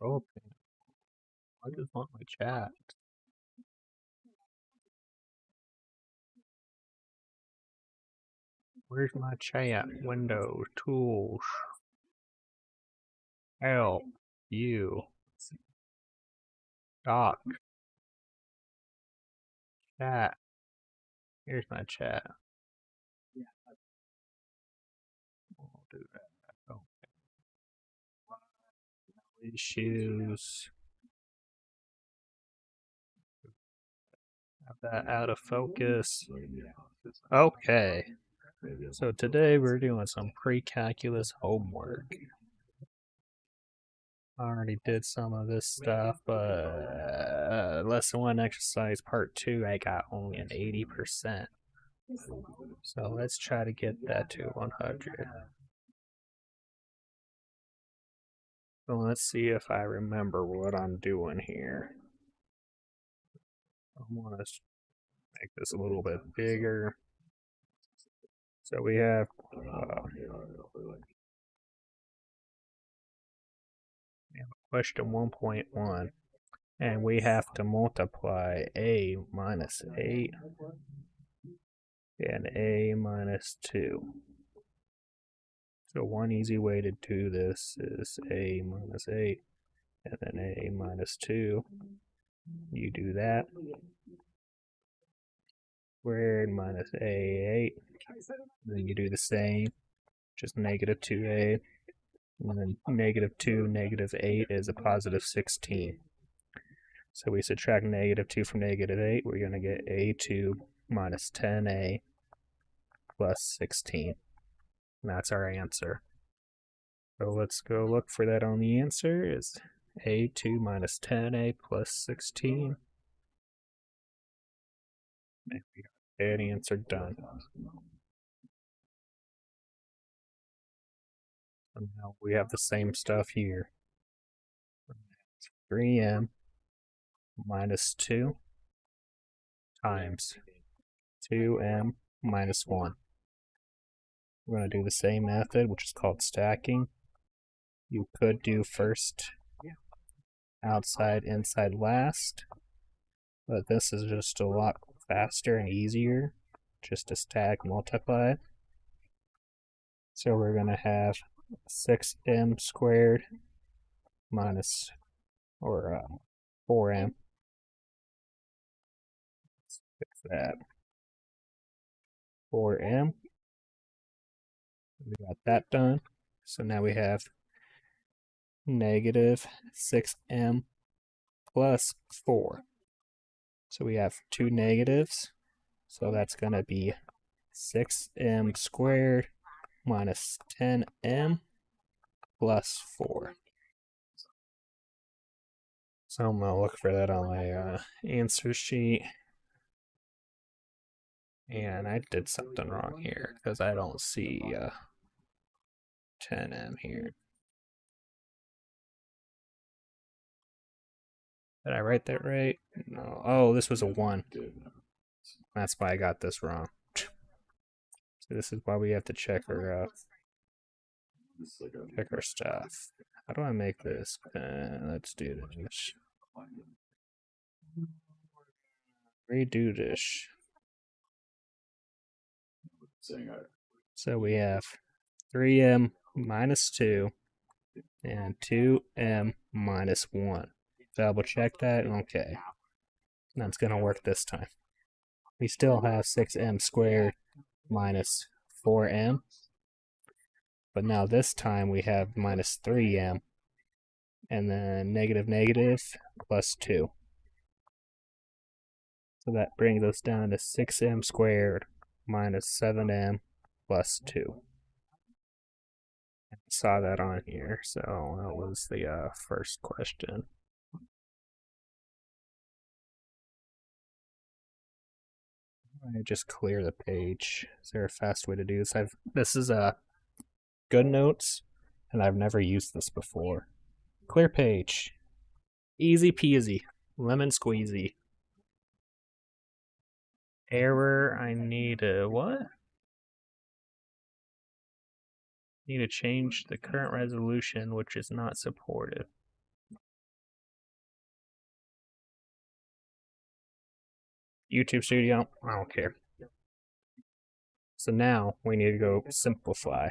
Open. I just want my chat. Where's my chat? Windows, tools, help, you, doc, chat. Here's my chat. I'll do that. Okay. Issues. Have that out of focus. Okay. So today we're doing some pre-calculus homework. I already did some of this stuff, but lesson 1 exercise part 2 I got only an 80%. So let's try to get that to 100. So let's see if I remember what I'm doing here. I want to make this a little bit bigger. So we have question 1.1, and we have to multiply a minus 8 and a minus 2. So one easy way to do this is a minus 8 and then a minus 2. You do that. Squared minus a8. Then you do the same, just negative 2a. And then negative 2, negative 8 is a positive 16. So we subtract negative 2 from negative 8. We're going to get a2 minus 10a plus 16. And that's our answer. So let's go look for that on the answer. Is a2 minus 10a plus 16. And we got that answer done. And now we have the same stuff here. 3m minus 2 times 2m minus 1. We're going to do the same method, which is called stacking. You could do first outside, inside last, but this is just a lot faster and easier just to stack multiply. So we're going to have 6m squared minus, or 4m. Let's fix that. 4m. We got that done. So now we have negative 6m plus 4. So we have two negatives. So that's going to be 6m squared minus 10m plus 4. So I'm going to look for that on my answer sheet. And I did something wrong here because I don't see 10m here. Did I write that right? No. Oh, this was a 1. That's why I got this wrong. So this is why we have to check our stuff. How do I make this? Let's do this. Redo this. So we have 3m minus 2 and 2m minus 1. Double check that. Okay. That's going to work this time. We still have 6m squared minus 4m. But now this time we have minus 3m. And then negative negative plus 2. So that brings us down to 6m squared minus 7m plus 2. I saw that on here, so that was the first question. I just clear the page. Is there a fast way to do this? This is Good Notes, and I've never used this before. Clear page. Easy peasy. Lemon squeezy. Error, I need a what? Need to change the current resolution, which is not supported. YouTube Studio, I don't care. So now we need to go simplify.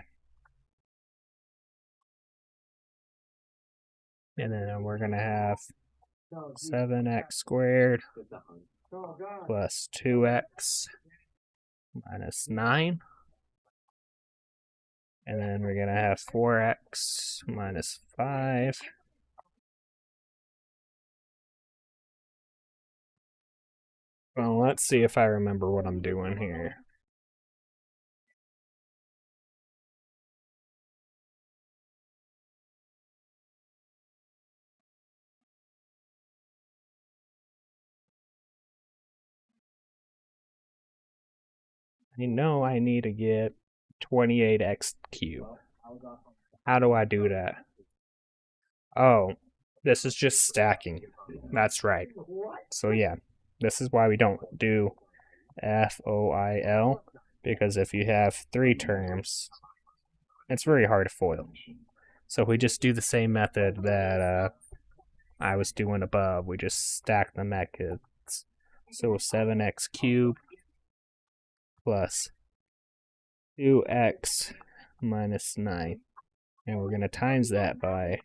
And then we're going to have 7x squared plus 2x minus 9. And then we're going to have 4x minus 5. Well, let's see if I remember what I'm doing here. I know I need to get 28x cubed. How do I do that? Oh, this is just stacking. That's right. So yeah, this is why we don't do FOIL, because if you have 3 terms, it's very hard to FOIL. So we just do the same method that I was doing above. We just stack the methods. So 7x cubed plus 2x minus 9. And we're going to times that by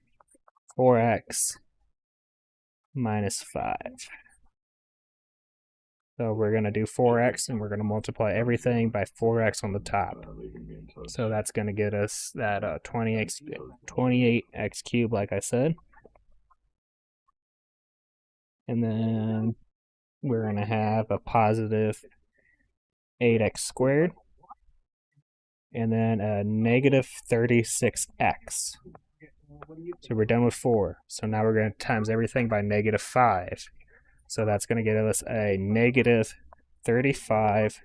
4x minus 5. So we're going to do 4x, and we're going to multiply everything by 4x on the top. So that's going to get us that 28x cubed, like I said. And then we're going to have a positive 8x squared. And then a negative 36x. So we're done with 4. So now we're going to times everything by negative 5. So that's going to get us a negative 35x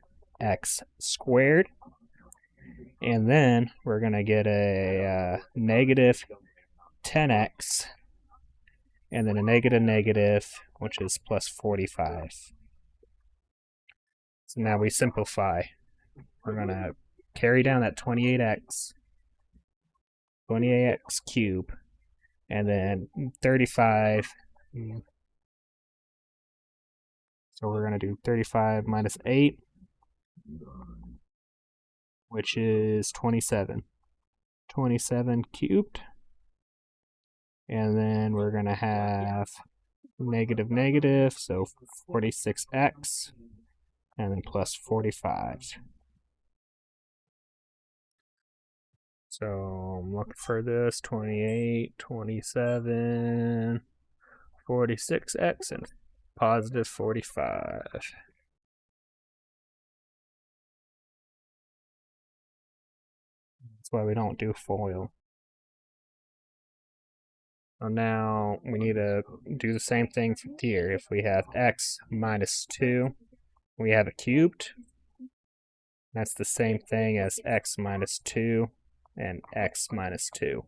squared. And then we're going to get a negative 10x. And then a negative, which is plus 45. So now we simplify. We're going to carry down that 28x cubed, and then 35. So we're going to do 35 minus 8, which is 27. 27 cubed. And then we're going to have negative, so 46x, and then plus 45. So I'm looking for this 28, 27, 46x, and positive 45. That's why we don't do FOIL. So now we need to do the same thing here. If we have x minus 2, we have it cubed. That's the same thing as x minus 2 and x minus 2.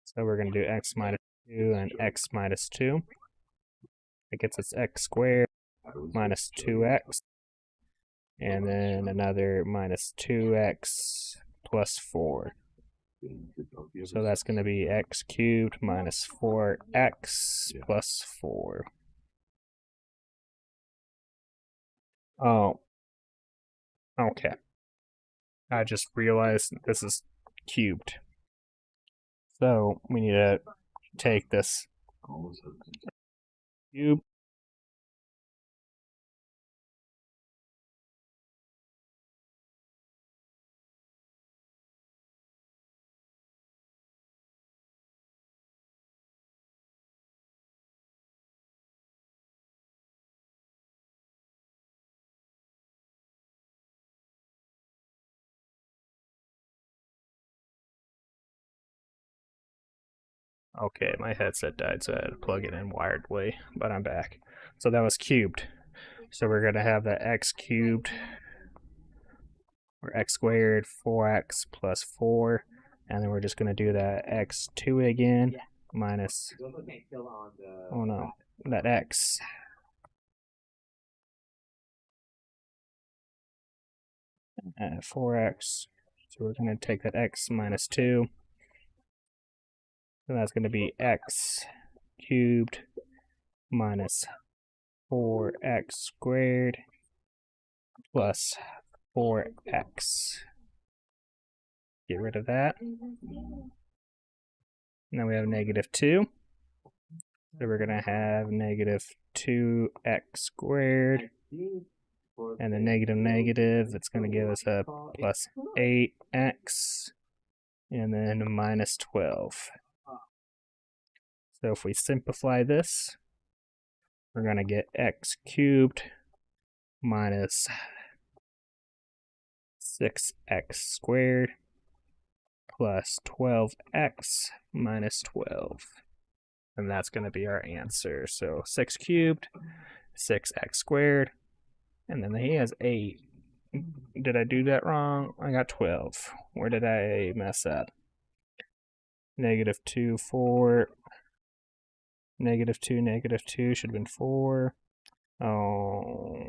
So we're going to do x minus 2 and x minus 2. It gets us x squared minus 2x. And then another minus 2x plus 4. So that's going to be x cubed minus 4x plus 4. Oh. Okay. I just realized this is cubed. So we need to take this cube. Okay, my headset died, so I had to plug it in wired way, but I'm back. So that was cubed. So we're going to have that x cubed, or x squared, 4x plus 4, and then we're just going to do that x2 again, minus, oh no, that x. At 4x, so we're going to take that x minus 2, and that's going to be x cubed minus 4x squared plus 4x. Get rid of that. Now we have negative 2. So we're going to have negative 2x squared. And the negative negative, it's going to give us a plus 8x. And then minus 12. So if we simplify this, we're going to get x cubed minus 6x squared plus 12x minus 12. And that's going to be our answer. So 6 cubed, 6x squared, and then he has 8. Did I do that wrong? I got 12. Where did I mess up? Negative 2, 4. Negative 2, negative 2 should have been 4. Oh.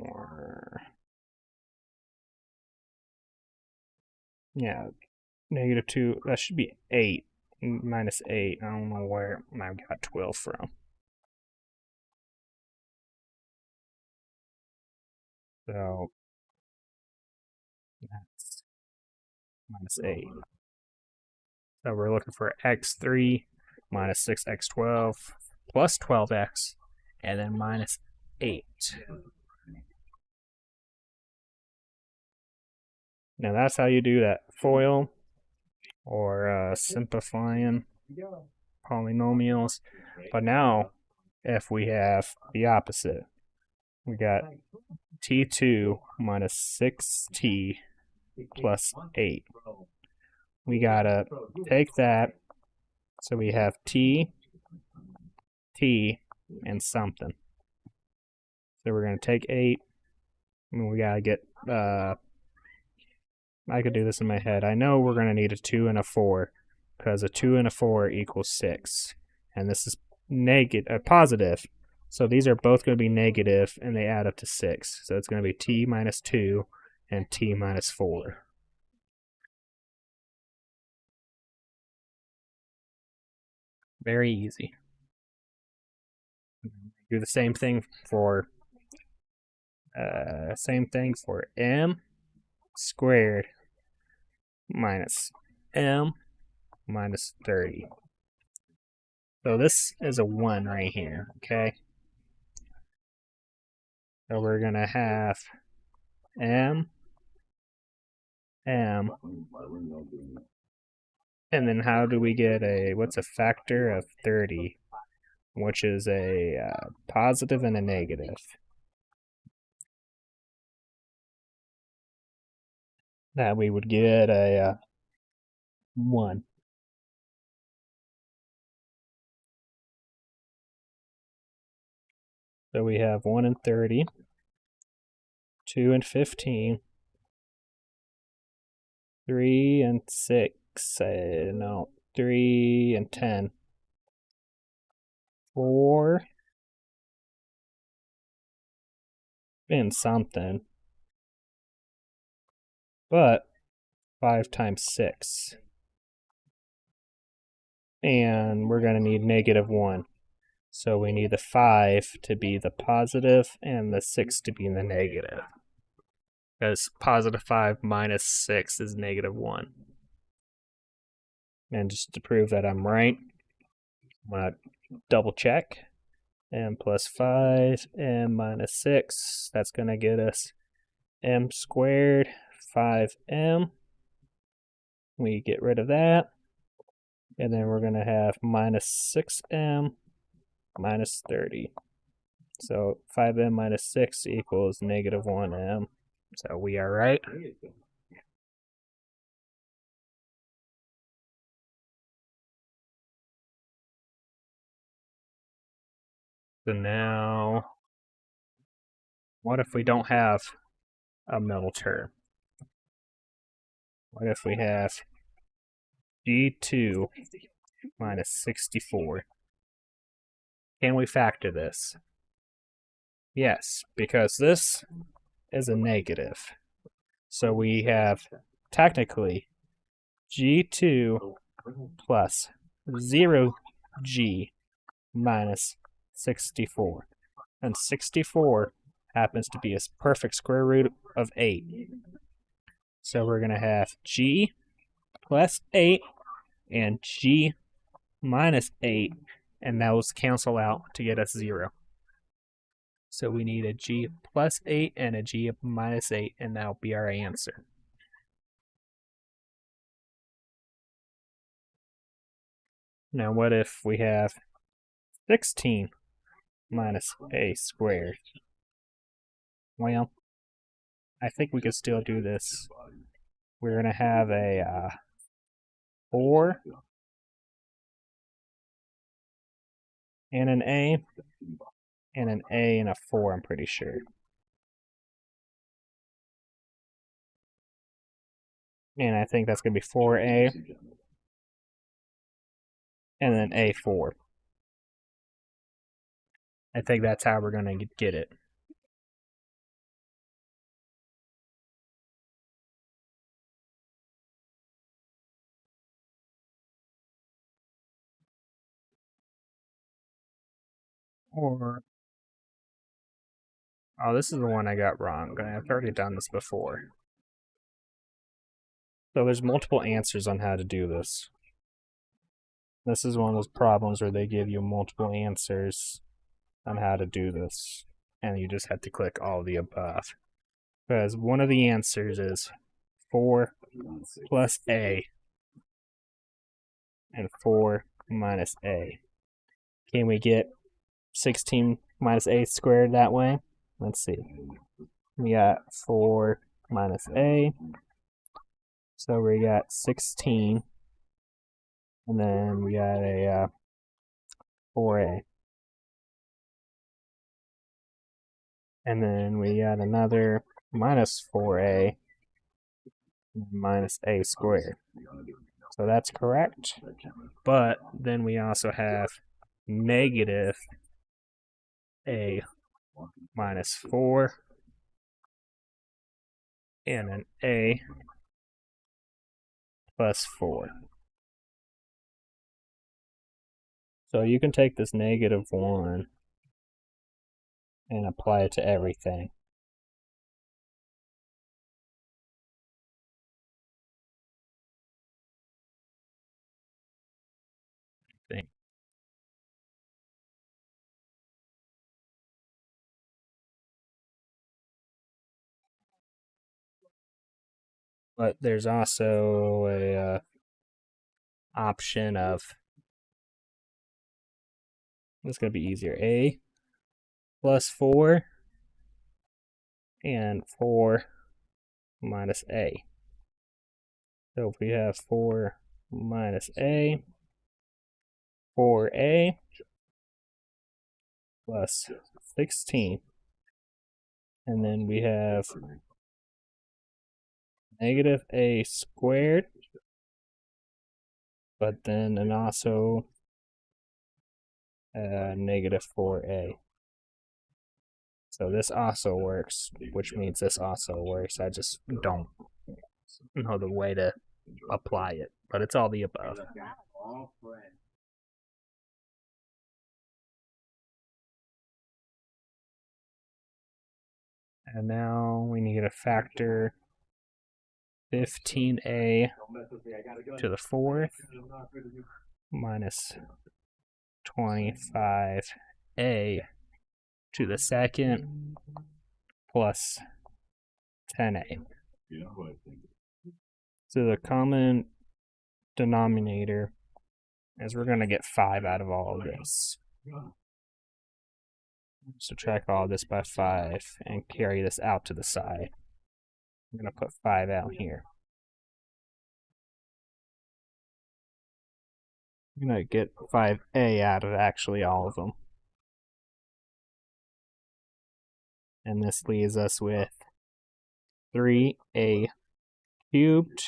Yeah. Negative 2, that should be 8. Minus 8. I don't know where I got 12 from. So that's minus 8. So we're looking for x3 minus 6x12 plus 12x, and then minus 8. Now that's how you do that FOIL or simplifying polynomials. But now, if we have the opposite, we got t2 minus 6t plus 8. We gotta take that, so we have t, and something. So we're gonna take 8, and we gotta get, I could do this in my head. I know we're gonna need a 2 and a 4, because a 2 and a 4 equals 6. And this is positive. So these are both going to be negative, and they add up to 6. So it's going to be t minus 2 and t minus 4. Very easy. Do the same thing for m squared minus m minus 30. So this is a 1 right here, okay? So we're going to have m, and then how do we get what's a factor of 30, which is a positive and a negative. That we would get a 1. So we have 1 and 30, 2 and 15, 3 and 6, 3 and 10, 4 and something, but 5 times 6. And we're going to need negative 1. So we need the 5 to be the positive and the 6 to be the negative. Because positive 5 minus 6 is negative 1. And just to prove that I'm right, I'm going to double check. M plus 5, m minus 6. That's going to get us m squared, 5m. We get rid of that. And then we're going to have minus 6m minus 30. So 5m minus 6 equals negative 1m. So we are right. So now, what if we don't have a middle term? What if we have g2 minus 64? Can we factor this? Yes, because this is a negative. So we have technically g2 plus 0g minus 64. And 64 happens to be a perfect square root of 8. So we're going to have g plus 8 and g minus 8, and those cancel out to get us 0. So we need a g plus 8 and a g minus 8, and that'll be our answer. Now what if we have 16 minus a squared? Well, I think we could still do this. We're going to have a 4 and an A and a 4, I'm pretty sure. And I think that's going to be 4A and then A4. I think that's how we're going to get it. Or, oh, this is the one I got wrong. I've already done this before. So there's multiple answers on how to do this. This is one of those problems where they give you multiple answers on how to do this, and you just have to click all of the above. Because one of the answers is 4 plus A and 4 minus A. Can we get 16 minus A squared that way? Let's see. We got 4 minus A. So we got 16. And then we got a 4A. And then we got another minus 4A minus A squared. So that's correct. But then we also have negative A minus 4 and an A plus 4. So you can take this negative 1 and apply it to everything. But there's also a option of, it's going to be easier, A plus 4 and 4 minus A. So if we have 4 minus A, 4A plus 16. And then we have negative A squared, but then and also negative 4A. So this also works, which means this also works. I just don't know the way to apply it, but it's all the above. And now we need to factor 15A to the 4th minus 25A to the 2nd plus 10A. So the common denominator is we're going to get 5 out of all of this. Subtract all this by 5 and carry this out to the side. I'm going to put 5 out here. I'm going to get 5A out of actually all of them. And this leaves us with 3A cubed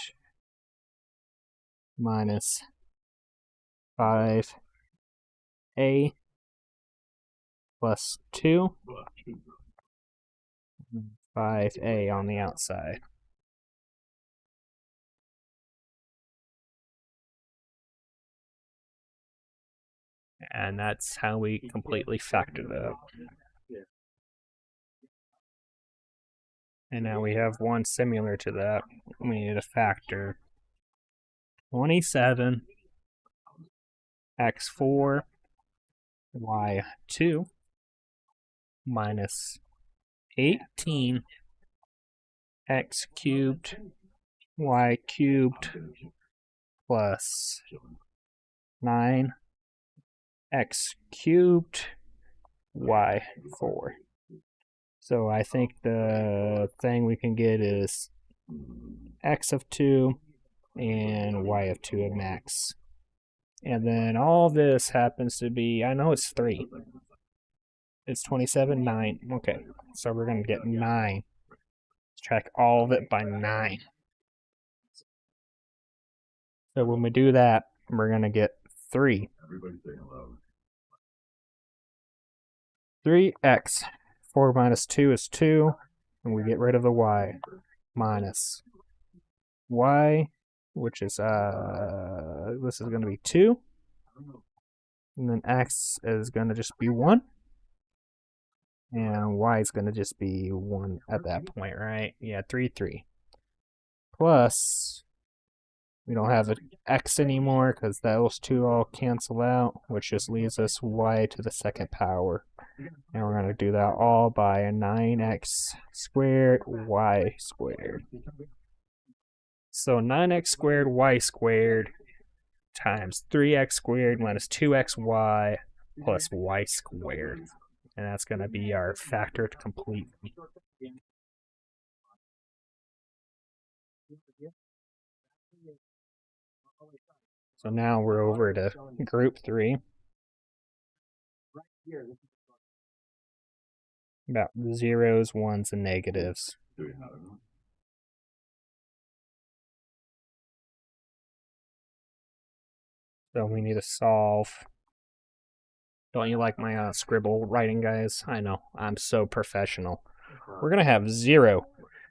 minus 5A plus 2, 5A on the outside. And that's how we completely factor that out. And now we have one similar to that. We need a factor. 27 x4 y2 minus 18 x cubed y cubed plus 9 x cubed y4. So I think the thing we can get is x of 2 and y of 2 at max. And then all this happens to be, I know it's 3. It's 27, 9. Okay, so we're going to get 9. Subtract all of it by 9. So when we do that, we're going to get 3. 3x. 4 minus 2 is 2, and we get rid of the y. Minus y, which is, this is going to be 2. And then x is going to just be 1. And y is going to just be 1 at that point, right? Yeah, 3, 3. Plus, we don't have an x anymore because those two all cancel out, which just leaves us y to the second power. And we're going to do that all by 9x squared y squared. So 9x squared y squared times 3x squared minus 2xy plus y squared. And that's going to be our factor to complete. So now we're over to group 3. About zeros, ones, and negatives. So we need to solve. Don't you like my scribble writing, guys? I know, I'm so professional. We're going to have 0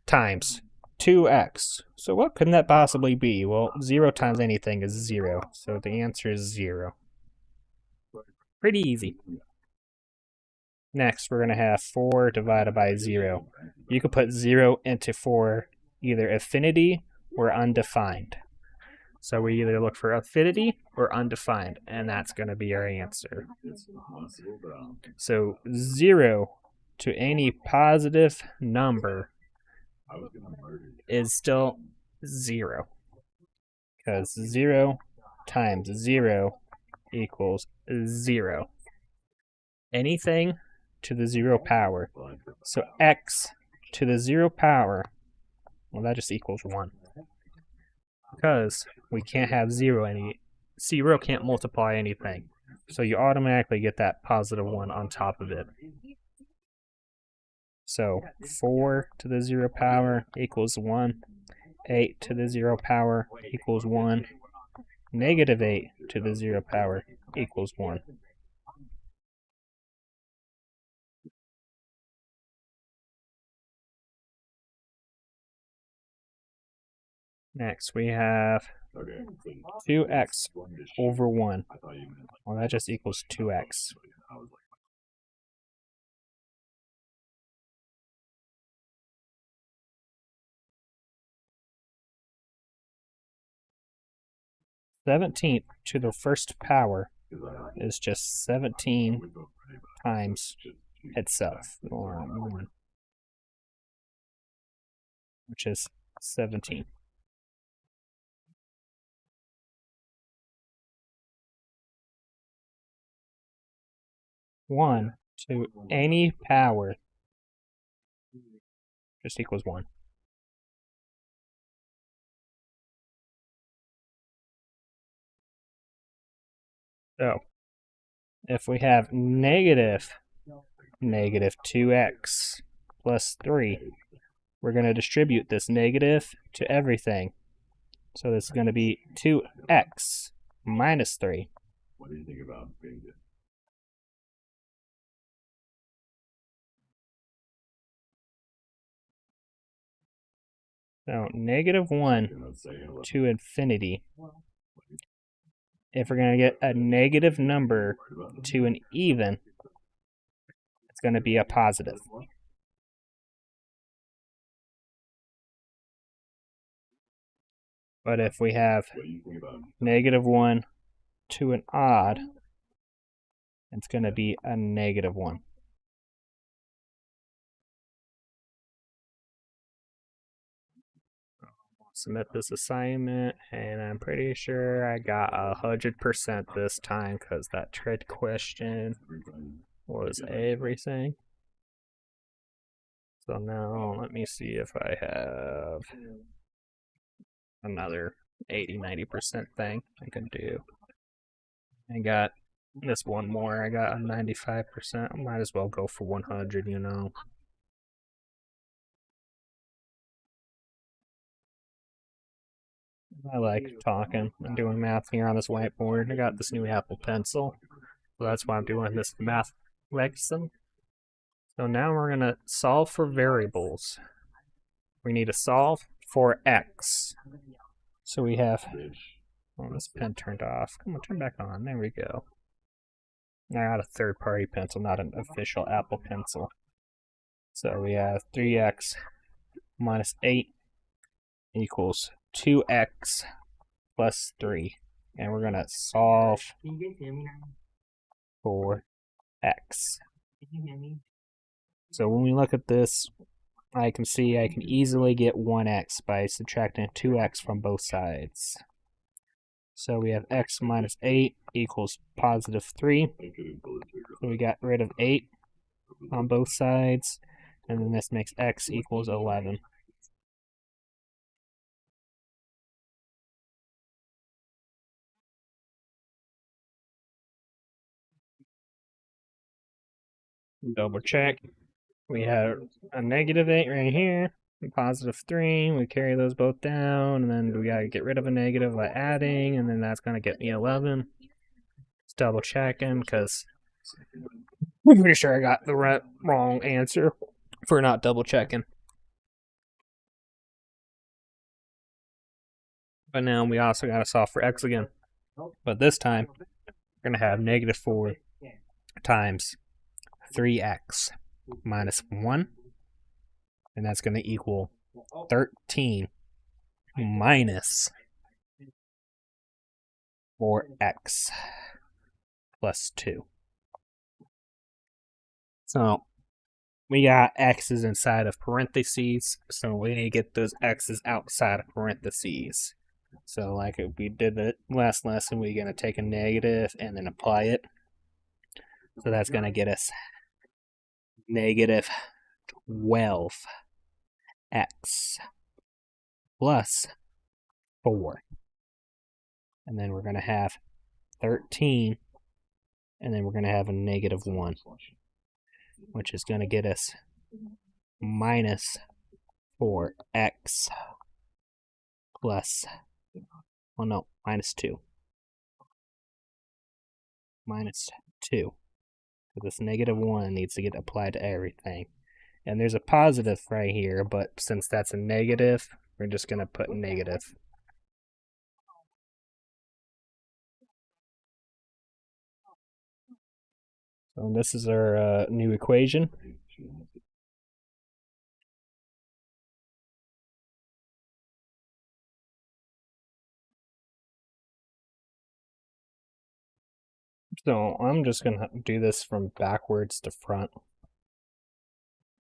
times 2x. So what could that possibly be? Well, 0 times anything is 0. So the answer is 0. Pretty easy. Next, we're going to have 4 divided by 0. You could put 0 into 4 either affinity or undefined. So we either look for affinity or undefined, and that's going to be our answer. So 0 to any positive number is still 0. Because 0 times 0 equals 0. Anything to the 0 power. So x to the 0 power, well, that just equals 1. Because we can't have 0 can't multiply anything. So you automatically get that positive 1 on top of it. So 4 to the 0 power equals 1. 8 to the 0 power equals 1. Negative 8 to the 0 power equals 1. Next, we have 2x over 1. Well, that just equals 2x. Seventeenth to the first power is just 17 times itself, or 1, which is 17. One to any power just equals 1. So if we have negative 2x plus 3, we're going to distribute this negative to everything. So this is going to be 2x minus 3. What do you think about being this? So negative 1 to infinity. If we're going to get a negative number to an even, it's going to be a positive. But if we have -1 to an odd, it's going to be a -1. Submit this assignment, and I'm pretty sure I got 100% this time because that trick question was everything. So now let me see if I have another 80-90% thing I can do. I got this one more. I got a 95%. I might as well go for 100, you know. I like talking and doing math here on this whiteboard. I got this new Apple Pencil, so that's why I'm doing this math lesson. So now we're going to solve for variables. We need to solve for x. So we have, oh, this pen turned off. Come on, turn back on. There we go. I got a third-party pencil, not an official Apple Pencil. So we have 3x minus 8 equals 2x plus 3. And we're going to solve for x. So when we look at this, I can see I can easily get 1x by subtracting 2x from both sides. So we have x minus 8 equals positive 3. So we got rid of 8 on both sides. And then this makes x equals 11. Double check. We have a -8 right here, and positive 3. We carry those both down, and then we gotta get rid of a negative by adding, and then that's gonna get me 11. Let's double check him because I'm pretty sure I got the wrong answer for not double checking. But now we also gotta solve for x again. But this time, we're gonna have -4 times 3x minus 1, and that's going to equal 13 minus 4x plus 2. So we got x's inside of parentheses, so we need to get those x's outside of parentheses. So like we did the last lesson, we're going to take a negative and then apply it. So that's going to get us -12x plus 4. And then we're going to have 13, and then we're going to have a -1, which is going to get us minus 4x plus, well, no, minus 2. Minus 2. So this -1 needs to get applied to everything. And there's a positive right here, but since that's a negative, we're just going to put negative. So this is our new equation. So I'm just going to do this from backwards to front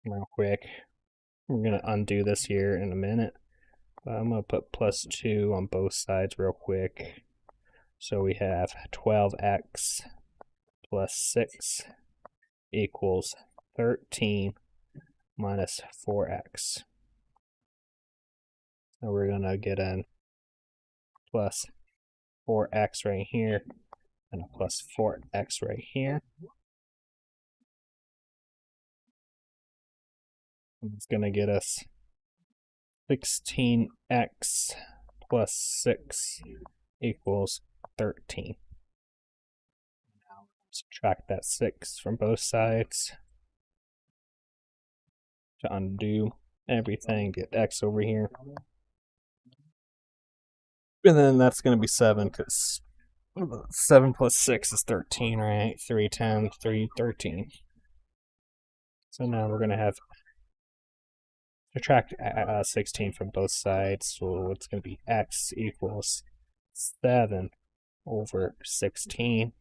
real quick. We're going to undo this here in a minute. But I'm going to put plus 2 on both sides real quick. So we have 12x plus 6 equals 13 minus 4x. So we're going to get in plus 4x right here and a plus 4x right here. And it's going to get us 16x plus 6 equals 13. Now subtract that 6 from both sides to undo everything, get x over here. And then that's going to be 7 because 7 plus 6 is 13, right? 3, 10, 3, 13. So now we're going to have Subtract 16 from both sides, so it's going to be x equals 7 over 16.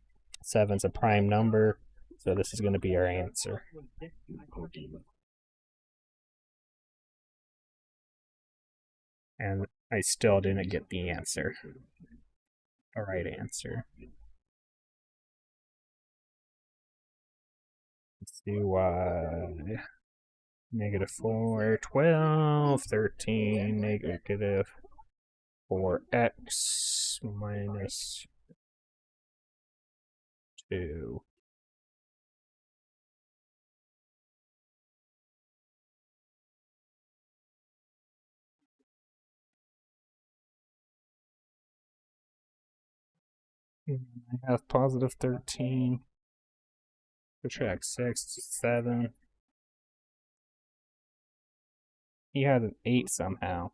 7's a prime number, so this is going to be our answer. And I still didn't get the answer. The right answer. Let's do negative 4, 12, 13, negative 4x minus 2. I have positive 13. Subtract 6, 7. He had an 8 somehow.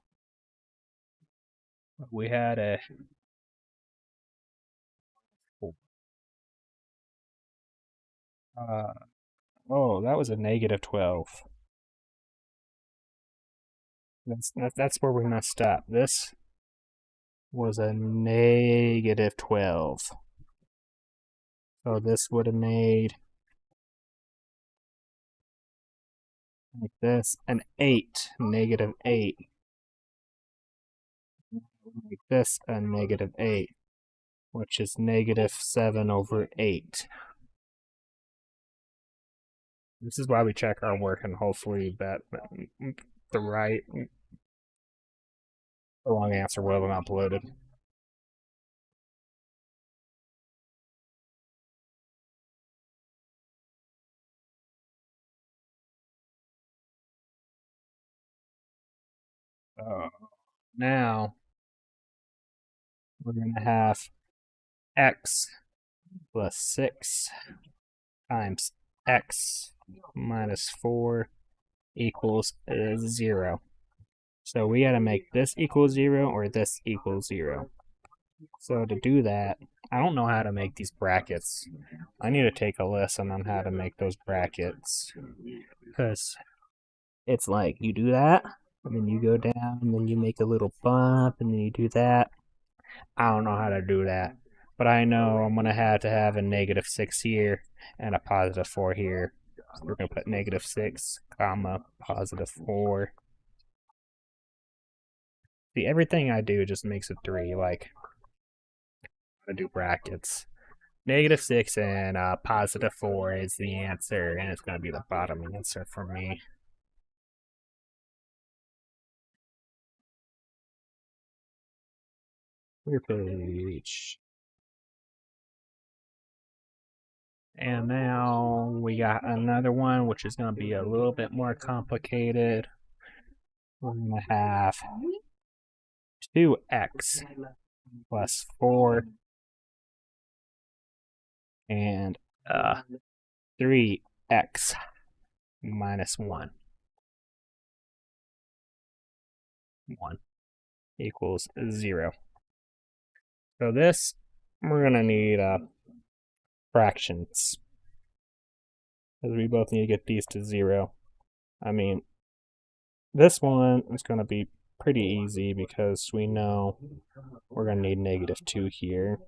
We had a oh, that was a negative 12. That's where we messed up. This was a negative 12. So this would have made like this an 8, negative 8. Like this a negative 8, which is negative 7 over 8. This is why we check our work, and hopefully that the wrong answer will have been uploaded. Now we're going to have x plus 6 times x minus 4 equals 0. So we got to make this equal 0 or this equal 0. So to do that, I don't know how to make these brackets. I need to take a lesson on how to make those brackets. Because it's like you do that, and then you go down, and then you make a little bump, and then you do that. I don't know how to do that. But I know I'm going to have a negative 6 here and a positive 4 here. So we're going to put negative 6, comma, positive 4. See, everything I do just makes it 3. Like, I do brackets. Negative 6 and positive 4 is the answer, and it's going to be the bottom answer for me. Clear page. And now we got another one, which is going to be a little bit more complicated. We're going to have 2x plus 4 and 3x minus 1. 1 equals 0. So this, we're going to need fractions. Because we both need to get these to 0. I mean, this one is going to be pretty easy because we know we're going to need negative 2 here.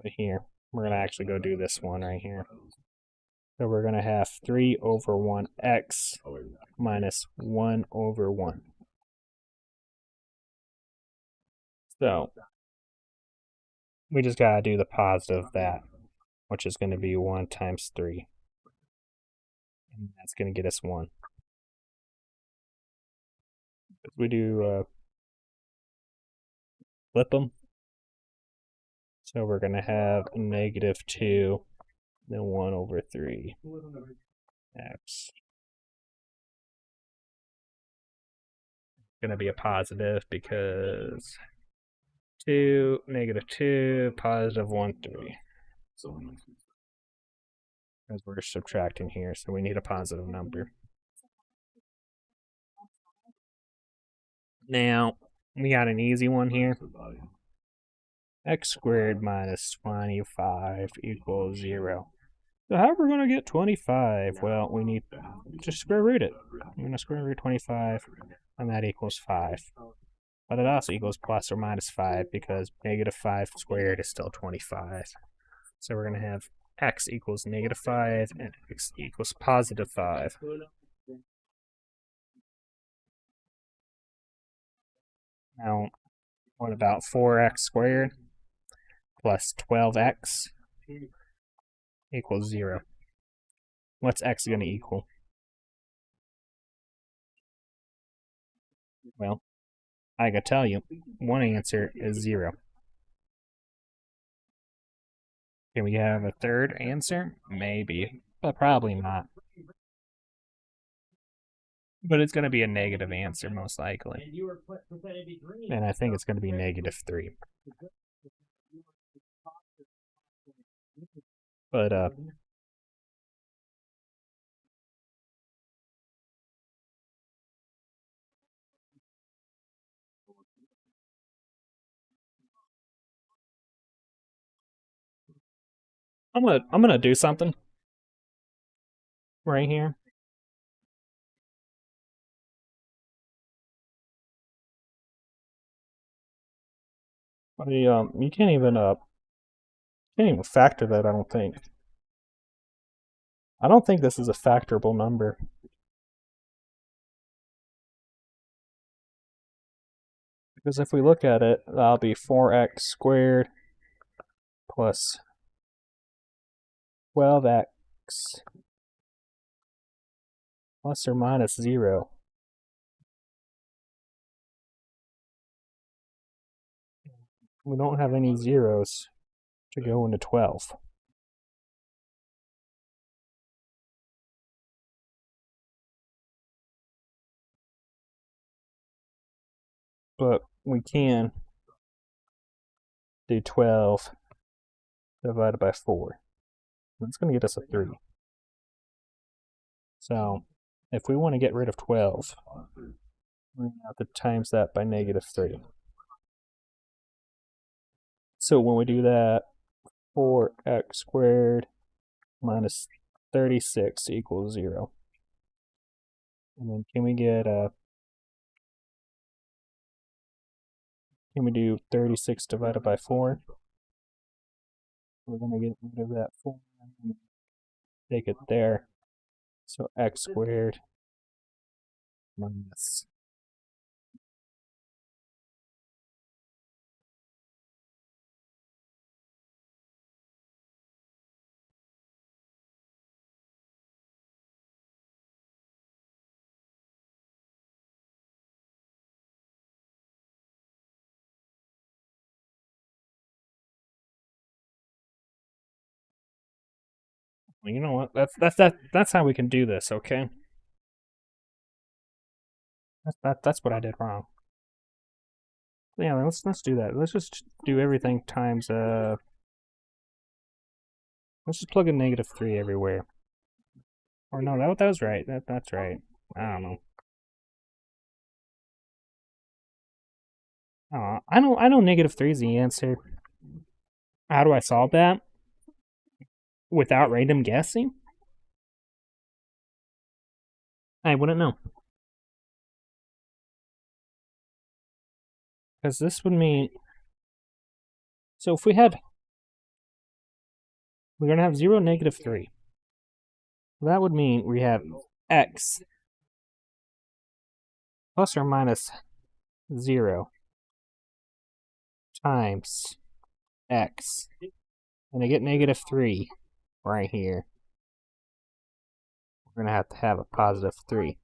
But here, we're going to actually go do this one right here. So we're going to have 3 over 1x minus 1 over 1. So we just got to do the positive of that, which is going to be 1 times 3. And that's going to get us 1. We do flip them. So we're going to have negative 2, then 1 over 3 x. Going to be a positive because 2, negative 2, positive 1, 3. Because we're subtracting here, so we need a positive number. Now, we got an easy one here. X squared minus 25 equals 0. So how are we going to get 25? Well, we need to just square root it. We're going to square root 25, and that equals 5. But it also equals plus or minus 5 because negative 5 squared is still 25. So we're going to have x equals negative 5 and x equals positive 5. Now, what about 4x squared plus 12x equals 0? What's x going to equal? Well, I can tell you, one answer is 0. Can we have a third answer? Maybe, but probably not. But it's going to be a negative answer, most likely. And I think it's going to be negative 3. But, I'm gonna do something right here. You can't even factor that. I don't think. I don't think this is a factorable number. Because if we look at it, that'll be 4x squared plus 12x plus or minus 0. We don't have any zeros to go into 12. But we can do 12 divided by 4. That's going to get us a 3. So if we want to get rid of 12, we're going to have to times that by negative 3. So when we do that, 4x squared minus 36 equals 0. And then can we do 36 divided by 4? We're going to get rid of that 4 and take it there. So x squared minus well, you know what? That's how we can do this, okay? That's what I did wrong. Yeah, let's do that. Let's just do everything times let's just plug in negative 3 everywhere. Or no, that was right. That's right. I don't know. I know negative 3 is the answer. How do I solve that? Without random guessing? I wouldn't know. Because this would mean... So if we're going to have 0, negative 3. That would mean we have x plus or minus 0 times x. And I get negative 3 right here. We're going to have a positive 3.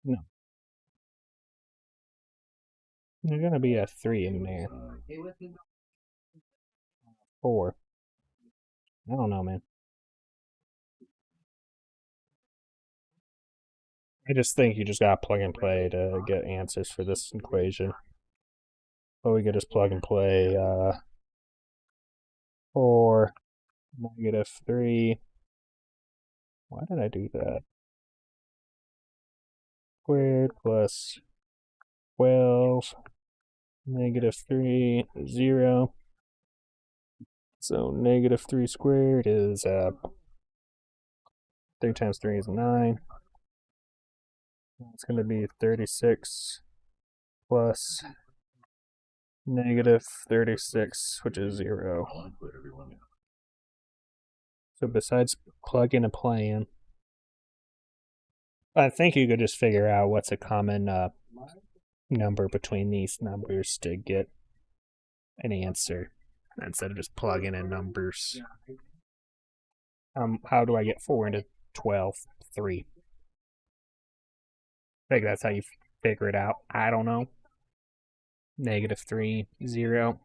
No. There's going to be a 3 in there. 4. I don't know, man. I just think you just got to plug and play to get answers for this equation. But we could just plug and play 4, negative 3. Why did I do that? squared plus 12 negative 3 is 0. So negative 3 squared is 3 times 3 is 9. It's going to be 36 plus negative 36, which is 0. So besides plugging and playing, I think you could just figure out what's a common number between these numbers to get an answer instead of just plugging in numbers. How do I get 4 into 12? 3. I think that's how you figure it out. I don't know. Negative 3, 0.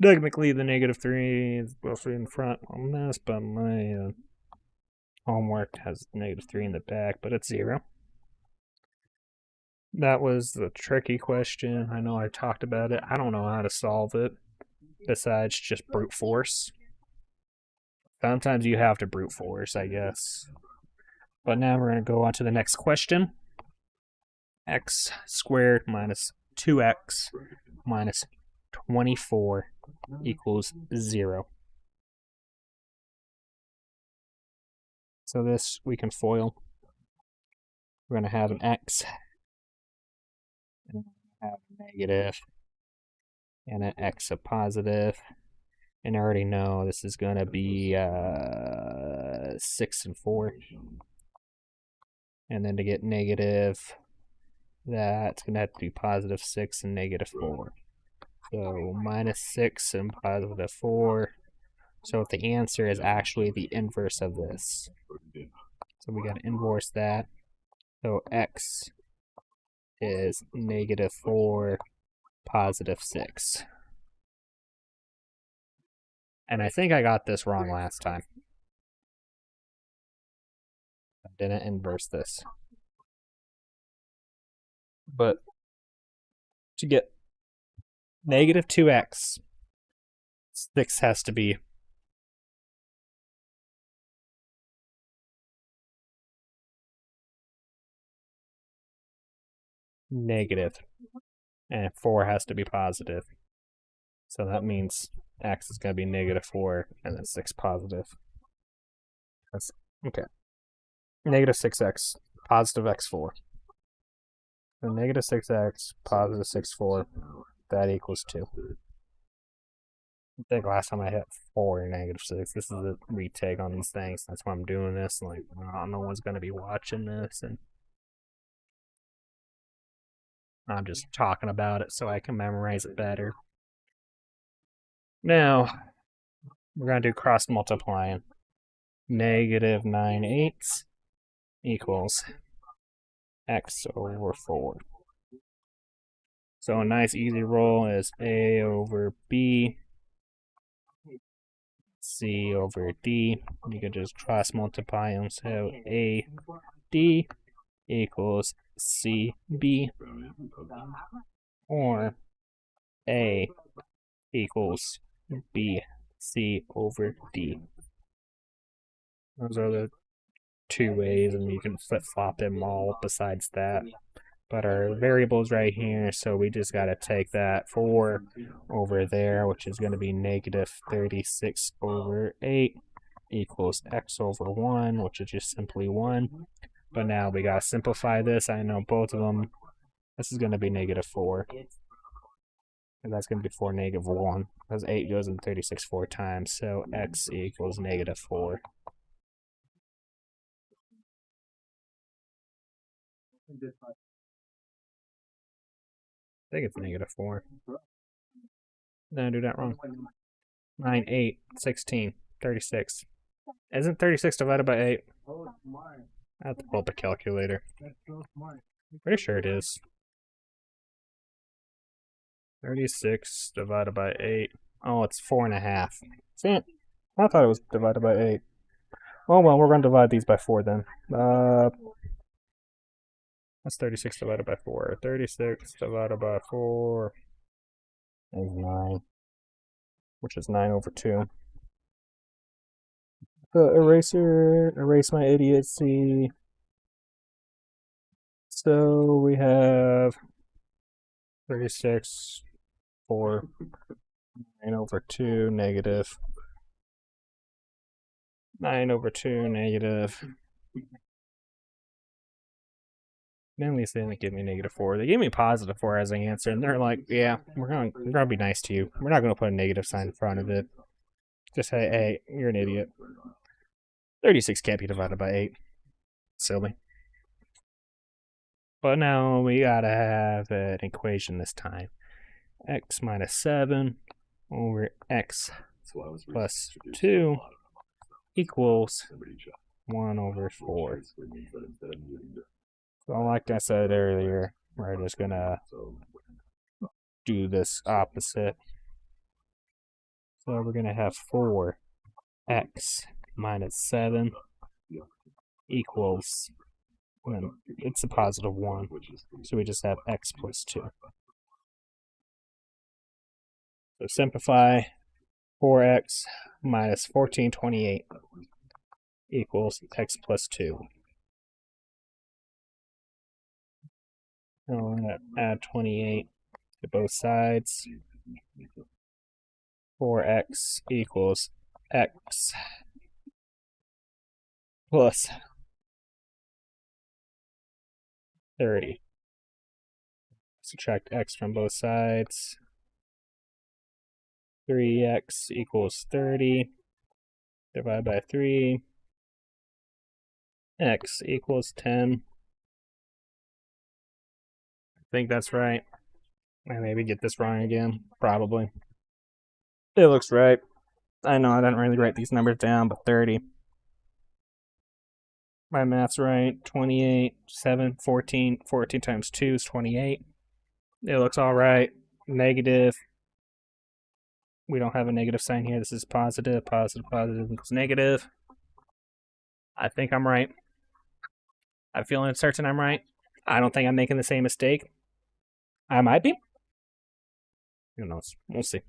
Technically, the negative 3 is mostly in front on this, but my homework has negative 3 in the back, but it's 0. That was the tricky question. I know I talked about it. I don't know how to solve it besides just brute force. Sometimes you have to brute force, I guess. But now we're going to go on to the next question. X squared minus 2x minus 24 equals 0. So this we can FOIL. We're going to have an x, and have a negative, and an x a positive. And I already know this is going to be 6 and 4. And then to get negative, that's going to have to be positive 6 and negative 4. So minus 6 and positive 4. So the answer is actually the inverse of this. So we got to inverse that. So x is negative 4, positive 6. And I think I got this wrong last time. I didn't inverse this. But to get negative 2x, 6 has to be negative, and 4 has to be positive. So that means x is going to be negative 4, and then 6 positive. That's okay. Negative 6x, positive x4. So negative 6x, positive 6,4, that equals 2. I think last time I hit 4 and negative 6. This is a retake on these things. That's why I'm doing this. Like, no one's going to be watching this, and I'm just talking about it so I can memorize it better. Now, we're going to do cross multiplying. Negative 9/8 equals x over 4. So a nice easy rule is a over b, c over d. You could just cross multiply them. So a d equals cb, or a equals bc over d. Those are the two ways, and you can flip-flop them all besides that. But our variable's right here, so we just got to take that 4 over there, which is going to be negative 36 over 8 equals x over 1, which is just simply 1. But now we got to simplify this. I know both of them. This is going to be negative 4. And that's going to be 4 negative 1, because 8 goes in 36 4 times, so x equals negative 4. I think it's negative 4. No, I do that wrong. 9, 8, 16, 36. Isn't 36 divided by 8? I have to pull up a calculator. Pretty sure it is. 36 divided by 8. Oh, it's 4.5. See it? I thought it was divided by 8. Oh well, we're going to divide these by 4 then. That's 36 divided by 4. 36 divided by 4 is 9, which is 9 over 2. The eraser, erase my idiocy. So we have 36, 4, 9 over 2, negative. 9 over 2, negative. Then at least they didn't give me -4. They gave me +4 as an answer, and they're like, yeah, we're gonna be nice to you. We're not gonna put a negative sign in front of it. Just say, hey, you're an idiot. 36 can't be divided by 8. Silly. But now we gotta have an equation this time. X minus 7 over x plus 2 equals 1 over 4. So like I said earlier, we're just gonna do this opposite. So we're gonna have 4x minus 7 equals, it's a +1, so we just have x plus 2. So simplify, 4x minus 1428 equals x plus 2. Now we're going to add 28 to both sides. 4x equals x plus 30. Subtract x from both sides. 3x equals 30. Divide by 3. X equals 10. I think that's right. I maybe get this wrong again. Probably. It looks right. I know I didn't really write these numbers down, but 30. My math's right. 28, 7, 14. 14 times 2 is 28. It looks all right. Negative. We don't have a negative sign here. This is positive. Positive, positive equals negative. I think I'm right. I'm feeling certain I'm right. I don't think I'm making the same mistake. I might be. Who knows? We'll see.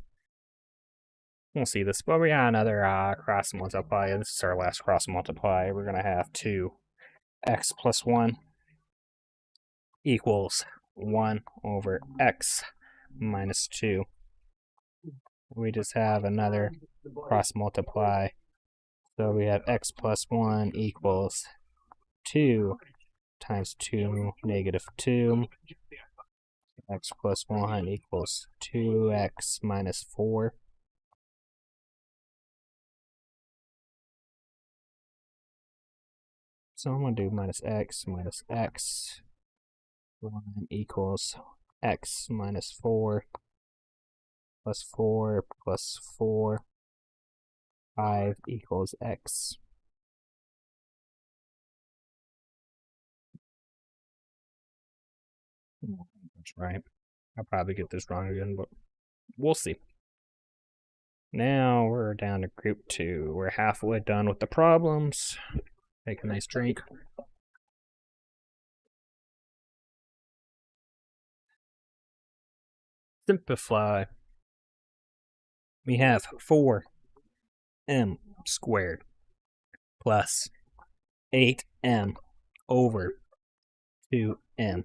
We'll see this. But we got another cross multiply. This is our last cross multiply. We're going to have 2x plus 1 equals 1 over x minus 2. We just have another cross multiply. So we have x plus 1 equals 2 times 2, negative 2. X plus 1 equals 2x minus 4. So I'm going to do minus x, 1 equals x minus 4 plus 4 plus 4. 5 equals x. That's right. I'll probably get this wrong again, but we'll see. Now we're down to group 2. We're halfway done with the problems. Take a nice drink. Simplify. We have 4m squared plus 8m over 2m.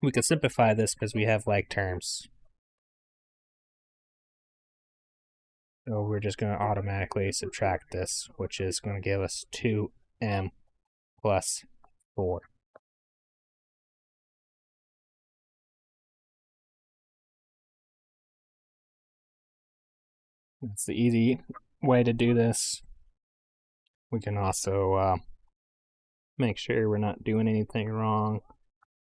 We can simplify this because we have like terms. So we're just going to automatically subtract this, which is going to give us 2m plus 4. That's the easy way to do this. We can also make sure we're not doing anything wrong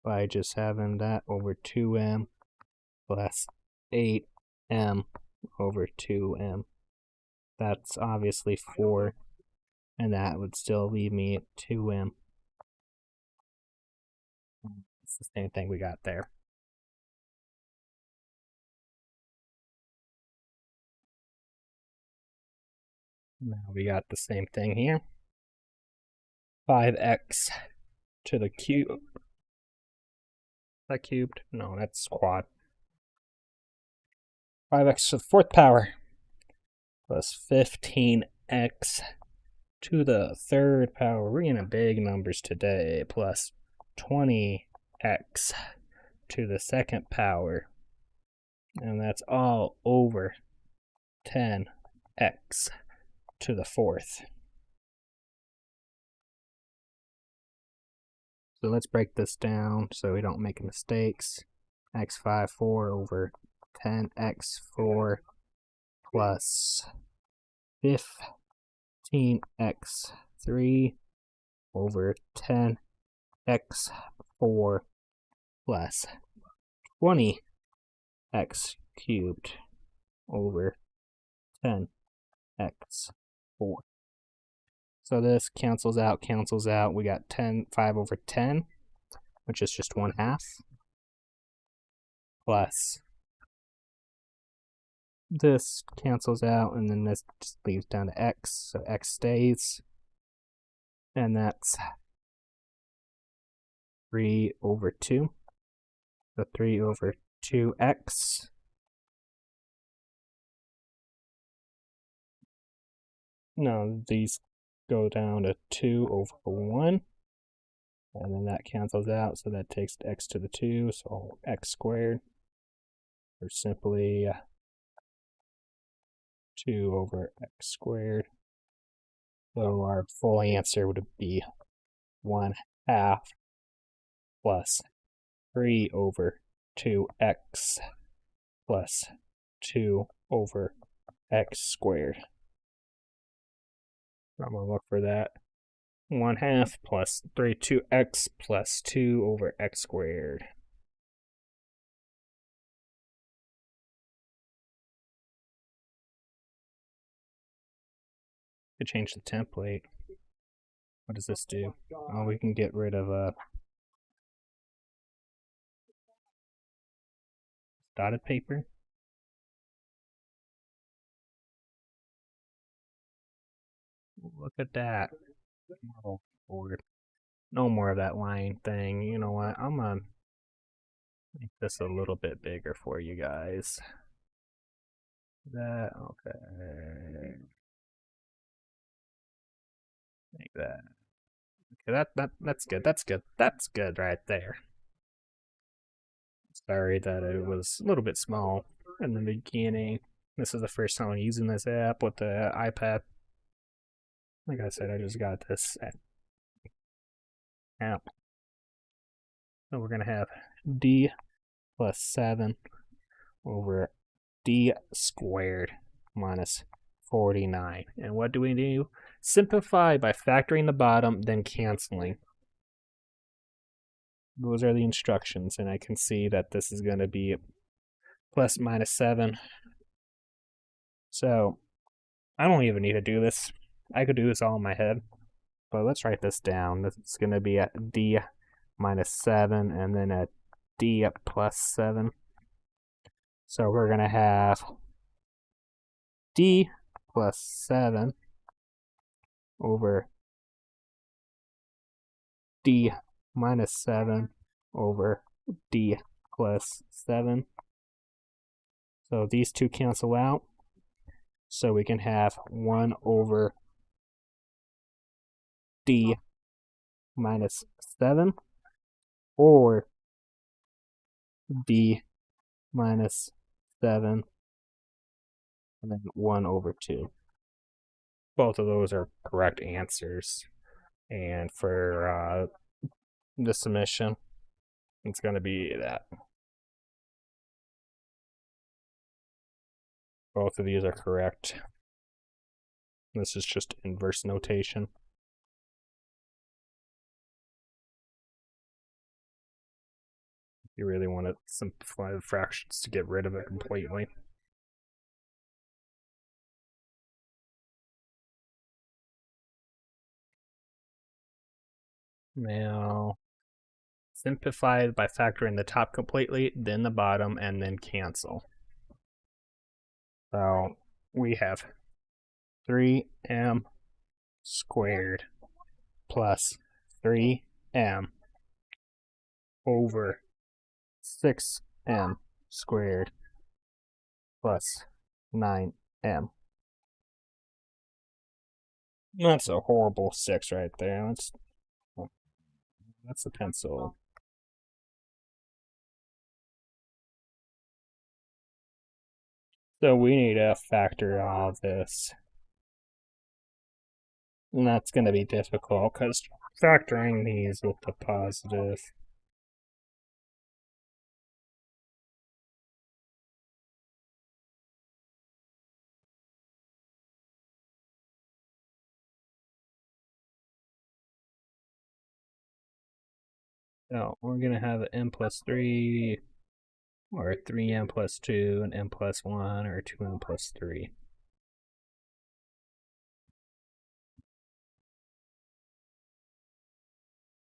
by just having that over 2m plus 8m over 2m. That's obviously 4, and that would still leave me at 2m. It's the same thing we got there. Now we got the same thing here. 5x to the cube. That cubed? No, that's quad. 5x to the 4th power plus 15x to the 3rd power. We're getting big numbers today. Plus 20 x to the second power, and that's all over 10x to the fourth. So let's break this down so we don't make mistakes. x54 over 10x4 plus 15x3 over 10x4 plus 20x cubed over 10x4. So this cancels out. We got 5 over 10, which is just 1/2, plus this cancels out, and then this just leaves down to x, so x stays, and that's 3 over 2, so 3 over 2x. No, these go down to 2 over 1, and then that cancels out, so that takes x to the 2, so x squared, or simply 2 over x squared. So our full answer would be 1/2 plus 3 over 2x plus 2 over x squared. I'm going to look for that. 1/2 plus 2x plus 2 over x squared. To change the template. What does this do? Oh, we can get rid of dotted paper. Look at that. Oh, Lord. No more of that line thing. You know what? I'm gonna make this a little bit bigger for you guys. That, okay. Make that. Okay, that's good. That's good right there. Sorry that it was a little bit small in the beginning. This is the first time I'm using this app with the iPad. Like I said, I just got this app. So we're going to have d plus 7 over d squared minus 49. And what do we do? Simplify by factoring the bottom, then canceling. Those are the instructions, and I can see that this is going to be plus minus 7. So I don't even need to do this. I could do this all in my head. But let's write this down. This is going to be a d minus 7 and then a d plus 7. So we're going to have d plus 7 over d minus 7 over d plus 7. So these two cancel out. So we can have 1 over d minus 7 or d minus 7 and then 1 over 2. Both of those are correct answers. And for the submission, it's going to be that. Both of these are correct. This is just inverse notation. You really want to simplify the fractions to get rid of it completely. Now, simplify by factoring the top completely, then the bottom, and then cancel. So we have 3m squared plus 3m over 6m squared plus 9m. That's a horrible 6 right there. That's the pencil. So we need to factor all of this. And that's going to be difficult because factoring these with the positive. So we're going to have an m plus 3, or 3m plus 2, and m plus 1, or 2m plus 3.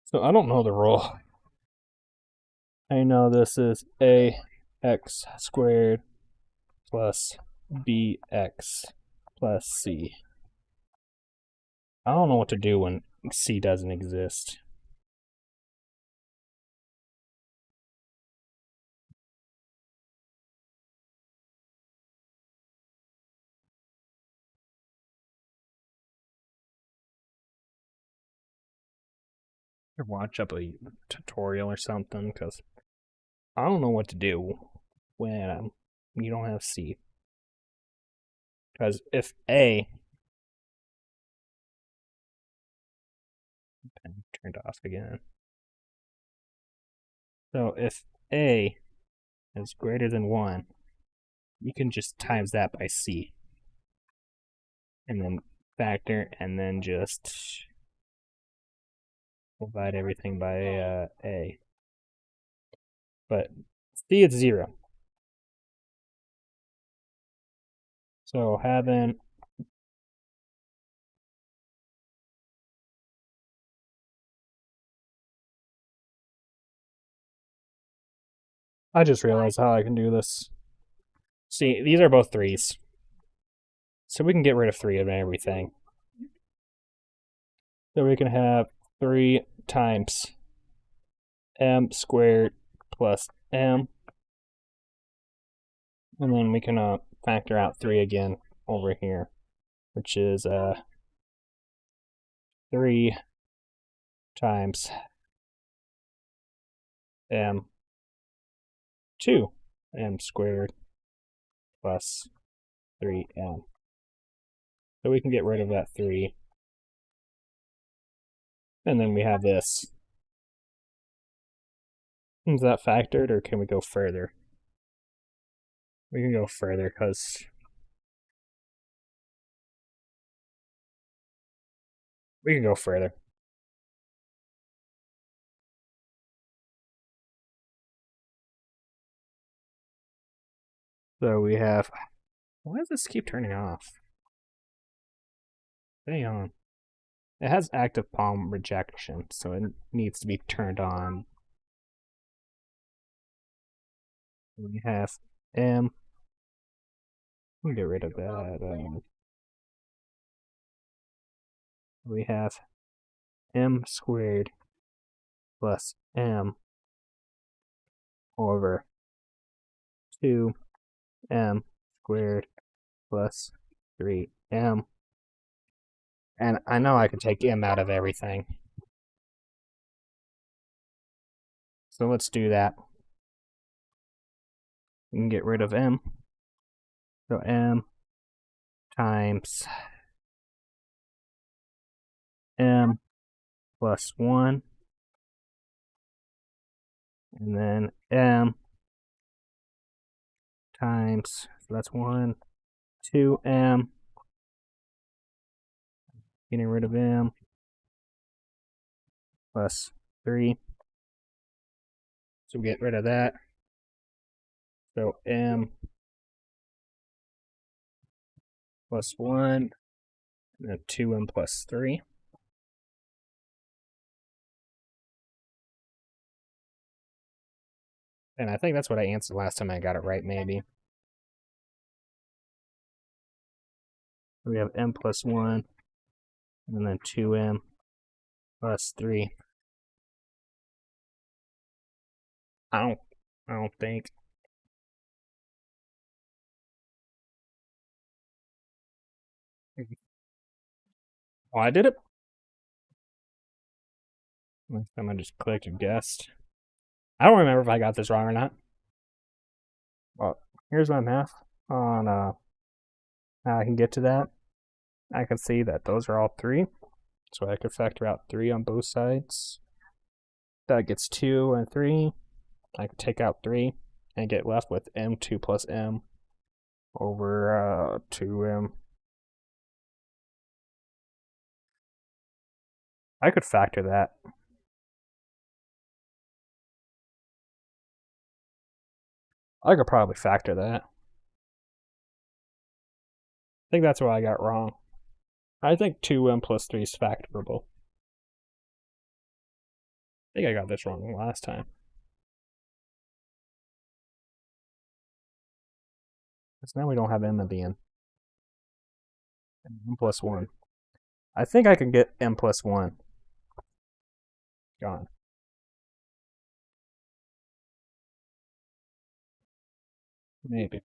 So I don't know the rule. I know this is ax squared plus bx plus c. I don't know what to do when c doesn't exist. Or watch up a tutorial or something, because I don't know what to do when you don't have c. Because if a turned off again. So if a is greater than 1, you can just times that by c. And then factor, and then just divide everything by a. But c is 0. So having I just realized how I can do this. See, these are both 3s. So we can get rid of 3 of everything. So we can have 3 times m squared plus m. And then we can factor out 3 again over here, which is 3 times m 2m squared plus 3m. So we can get rid of that 3. And then we have this. Is that factored, or can we go further? We can go further because we can go further. So we have. Why does this keep turning off? Stay on. It has active palm rejection, so it needs to be turned on. We have m. Let me get rid of that. We have m squared plus m over 2m squared plus 3m. And I know I can take m out of everything. So let's do that. We can get rid of m. So m times m plus 1. And then m times, so that's 2m. Getting rid of m plus 3. So we get rid of that. So m plus 1, and then 2m plus 3. And I think that's what I answered last time I got it right, maybe. We have m plus 1, and then 2m plus 3. I don't think. Oh, I did it. Last time I just clicked and guessed. I don't remember if I got this wrong or not. Well, here's my math. on how I can get to that, I can see that those are all 3. So I could factor out 3 on both sides. That gets 2 and 3. I could take out 3 and get left with m2 plus m over 2m. I could factor that. I could probably factor that. I think that's what I got wrong. I think 2m plus 3 is factorable. I think I got this wrong last time. Because now we don't have m at the end. M plus 1. I think I can get m plus 1. Gone. Maybe.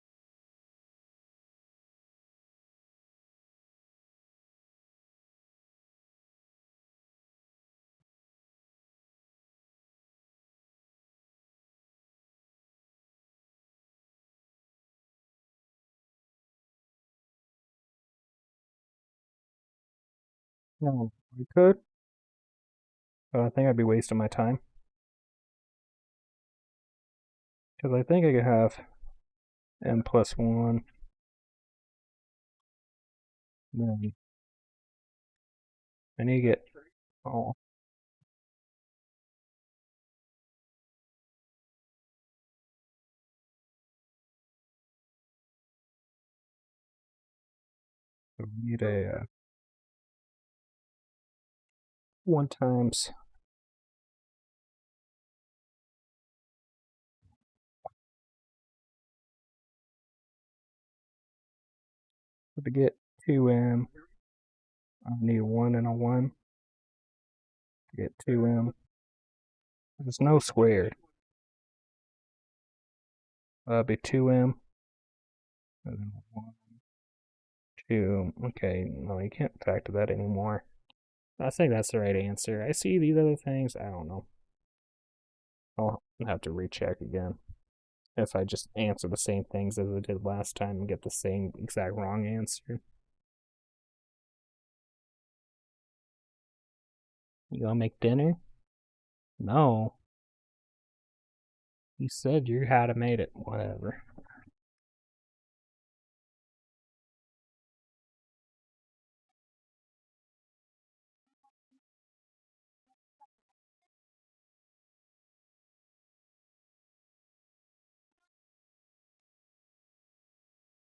No, we could. But I think I'd be wasting my time. Because I think I could have m plus 1. Then I need to get all. So we need a 1 times to get 2m. I need a 1 and a 1 to get 2m. There's no squared. That'd be 2m. And then 1, 2. Okay, no, you can't factor that anymore. I think that's the right answer. I see these other things. I don't know. I'll have to recheck again. If I just answer the same things as I did last time and get the same exact wrong answer. You gonna make dinner? No. You said you had to made it. Whatever.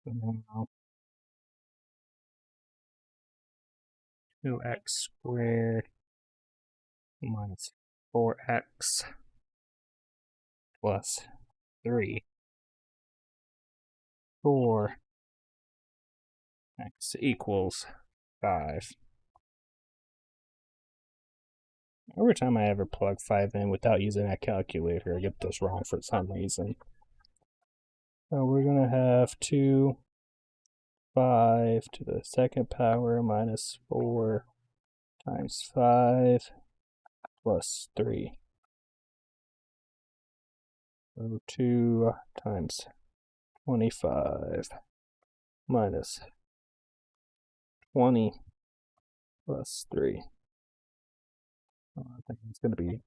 Now 2x squared minus 4x plus 3 4x equals 5. Every time I ever plug 5 in without using that calculator, I get this wrong for some reason. So we're going to have 2, 5 to the second power minus 4 times 5 plus 3. So 2 times 25 minus 20 plus 3. I think it's going to be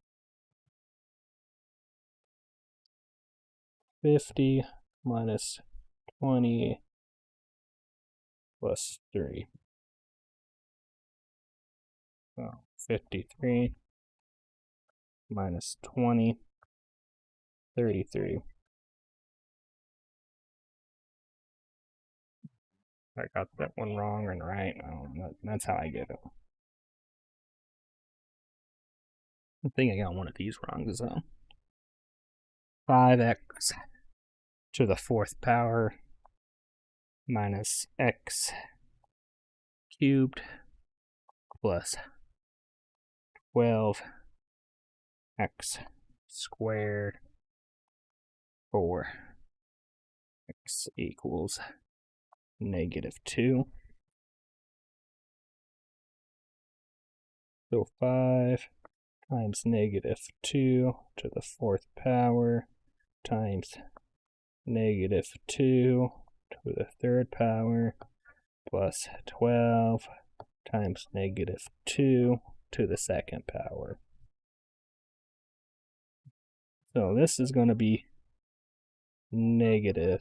50 minus 20 plus 3. So 53 minus 20, 33. I got that one wrong and right. That's how I get it. I think I got one of these wrong, so 5x to the 4th power minus x cubed plus 12x squared 4 x equals -2. So 5 times -2 to the 4th power times -2 to the third power plus 12 times negative 2 to the second power. So this is going to be negative,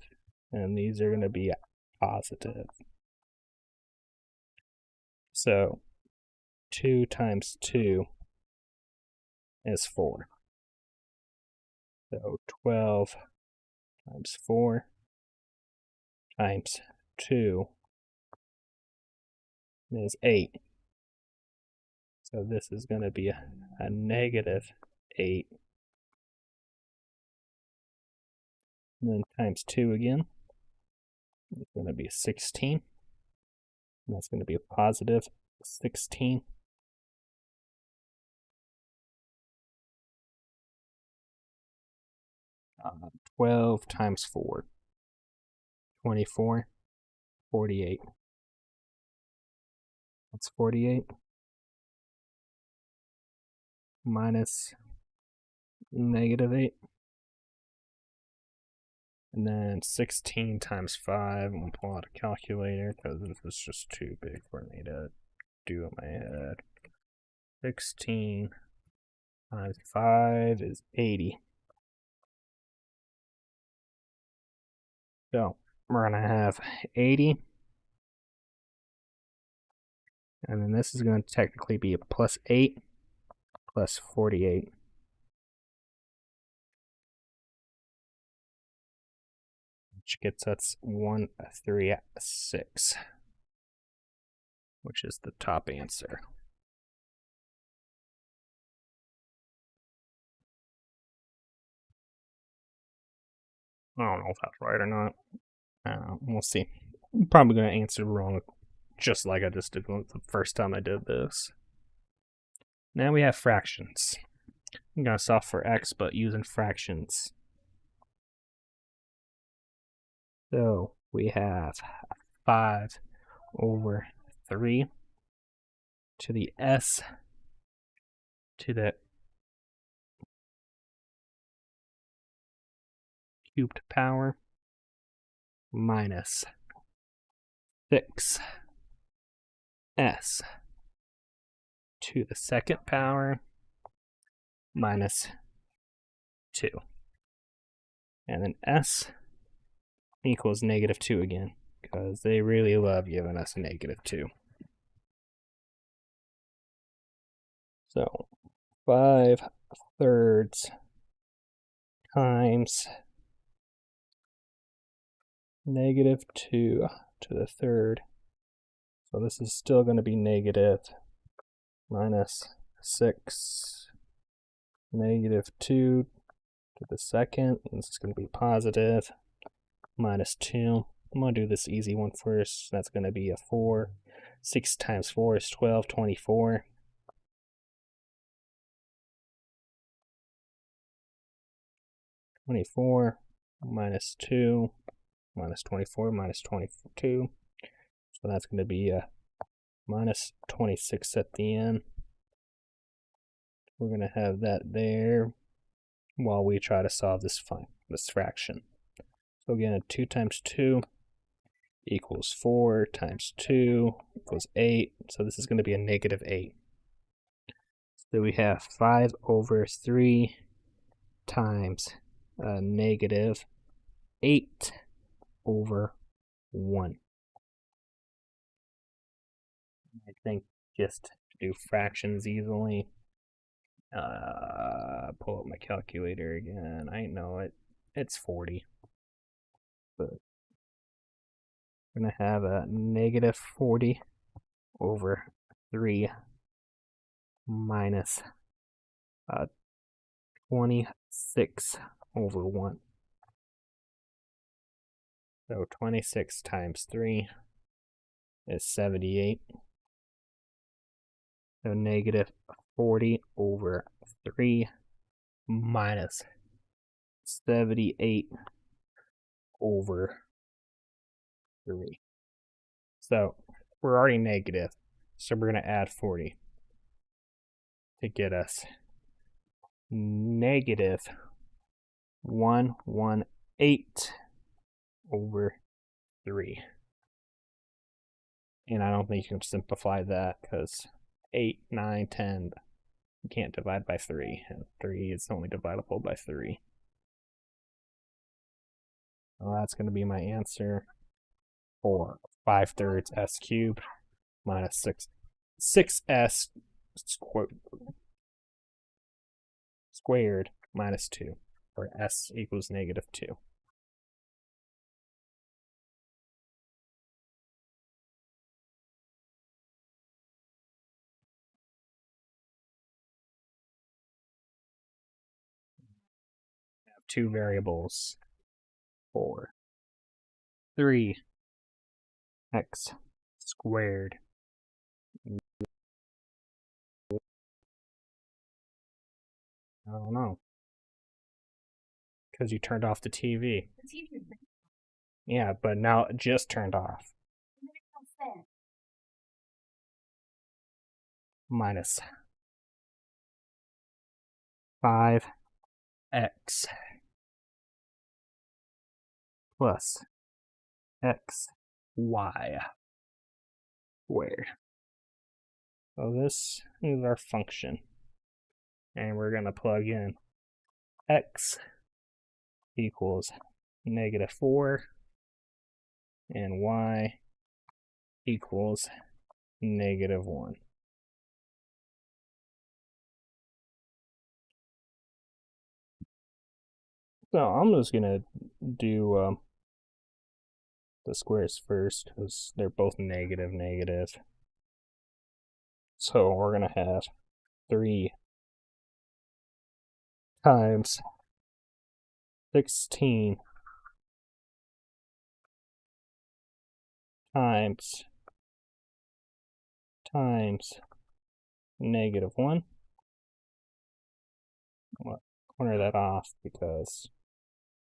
and these are going to be positive. So 2 times 2 is 4. So 12 times 4 times 2 is 8. So this is going to be a negative 8. And then times 2 again. It's going to be 16. And that's going to be a positive 16. Uh, 12 times 4. 24. 48. That's 48. Minus negative 8. And then 16 times 5. I'm going to pull out a calculator because this is just too big for me to do in my head. 16 times 5 is 80. So we're going to have 80. And then this is going to technically be a plus 8 plus 48. Which gets us 136, which is the top answer. I don't know if that's right or not. We'll see. I'm probably going to answer wrong, just like I just did the first time I did this. Now we have fractions. I'm going to solve for x, but using fractions. So we have 5 over 3 to the s to the cubed power minus 6s to the second power minus 2. And then s equals negative 2 again, because they really love giving us a negative 2. So 5/3 times negative 2 to the third. So this is still going to be negative minus 6 negative 2 to the second. And this is going to be positive minus 2. I'm going to do this easy one first. That's going to be a 4. 6 times 4 is 12, 24. Minus 2 minus 24 minus 22. So that's going to be a minus 26 at the end. We're going to have that there while we try to solve this fraction. So again, 2 times 2 equals 4 times 2 equals 8. So this is going to be a negative 8. So we have 5 over 3 times a negative 8 over 1. I think just to do fractions easily, pull up my calculator again. I know it's 40. But we're going to have a negative 40 over 3 minus 26 over 1. So 26 times 3 is 78. So negative 40 over 3 minus 78 over 3. So we're already negative, so we're going to add 40 to get us negative 118 over 3. And I don't think you can simplify that because 8, 9, 10, you can't divide by 3. And 3 is only divisible by 3. So that's going to be my answer for 5/3 s cubed minus 6s squared minus 2, where s equals -2. I have two variables, 4, 3x squared. I don't know. Because you turned off the TV. Yeah, but now it just turned off. Minus 5x plus xy squared. So this is our function. And we're going to plug in x equals -4 and y equals -1. So I'm just going to do the squares first because they're both negative. So we're going to have 3 times 16 times -1. I'll corner that off because,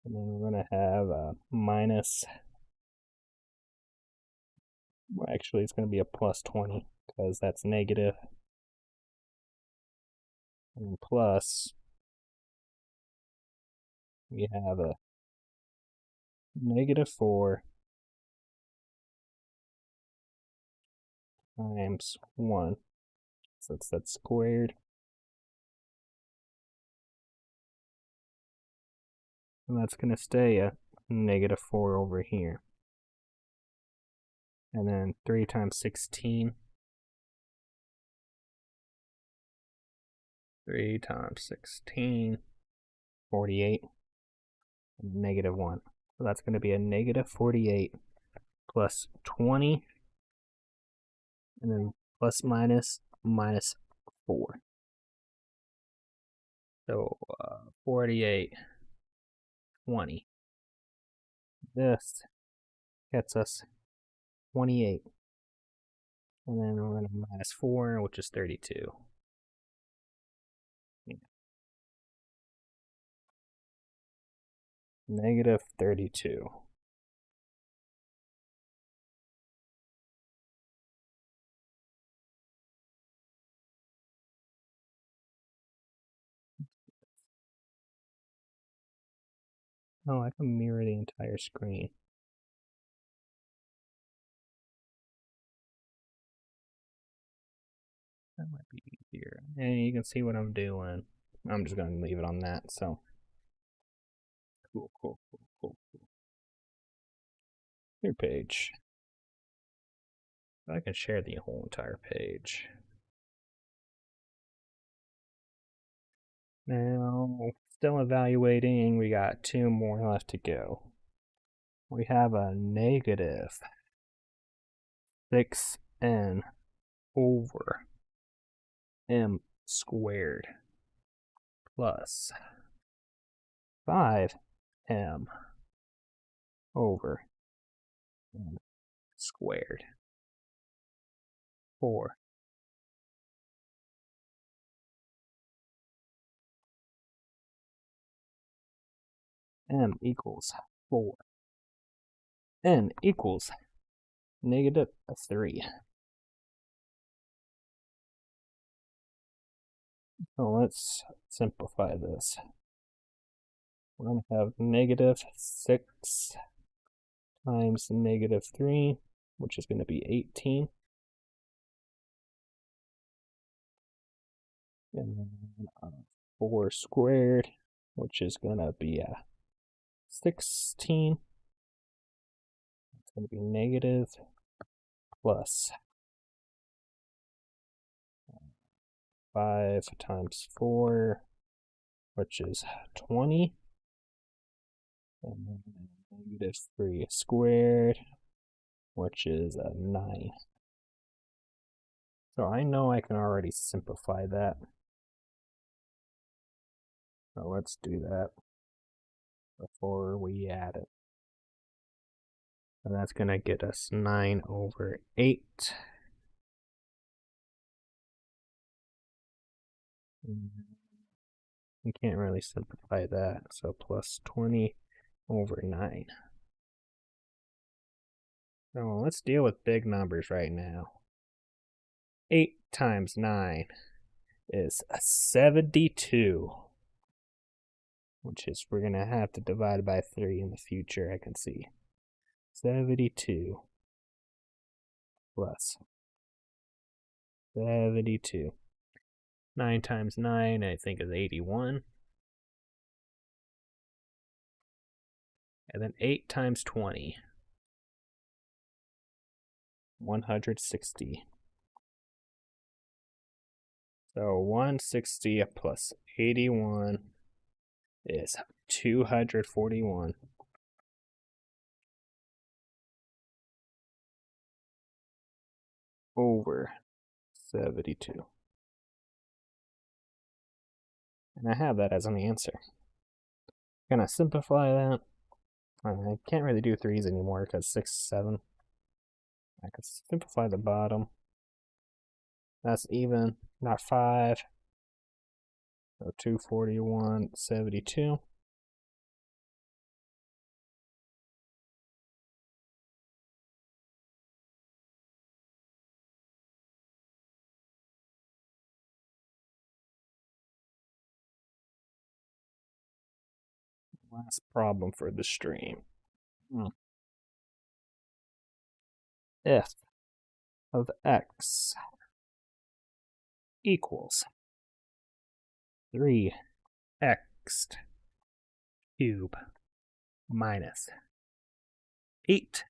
and then we're going to have a minus, well, actually it's going to be a plus 20 because that's negative, and plus we have a -4 times 1, so that's squared, and that's going to stay a -4 over here. And then 3 times 16, 3 times 16, 48, and -1. So that's going to be a -48 plus 20, and then plus minus 4. So 48, 20. This gets us 28. And then we're going to minus 4, which is 32. Yeah. -32. Oh, I can mirror the entire screen. That might be easier. And you can see what I'm doing. I'm just going to leave it on that, so. Cool. Your page. I can share the whole entire page. Now, still evaluating. We got 2 more left to go. We have a negative 6n over m squared plus 5m over m squared for m equals 4. N equals -3. So let's simplify this. We're going to have -6 times -3, which is going to be 18. And then 4 squared, which is going to be 16. It's going to be negative plus 5 times 4, which is 20. And then -3 squared, which is 9. So I know I can already simplify that. So let's do that before we add it. And that's going to get us 9/8. You can't really simplify that, so plus 20/9. So let's deal with big numbers right now. 8 times 9 is 72, which is we're going to have to divide by 3 in the future, I can see. 72 plus 72. 9 times 9, I think, is 81. And then 8 times 20, 160. So 160 plus 81 is 241. Over 72. And I have that as an answer. I'm gonna simplify that. I can't really do 3's anymore because 6, 7. I can simplify the bottom. That's even, not 5. So 241, 72. Last problem for the stream. F of x equals 3x cubed minus 8x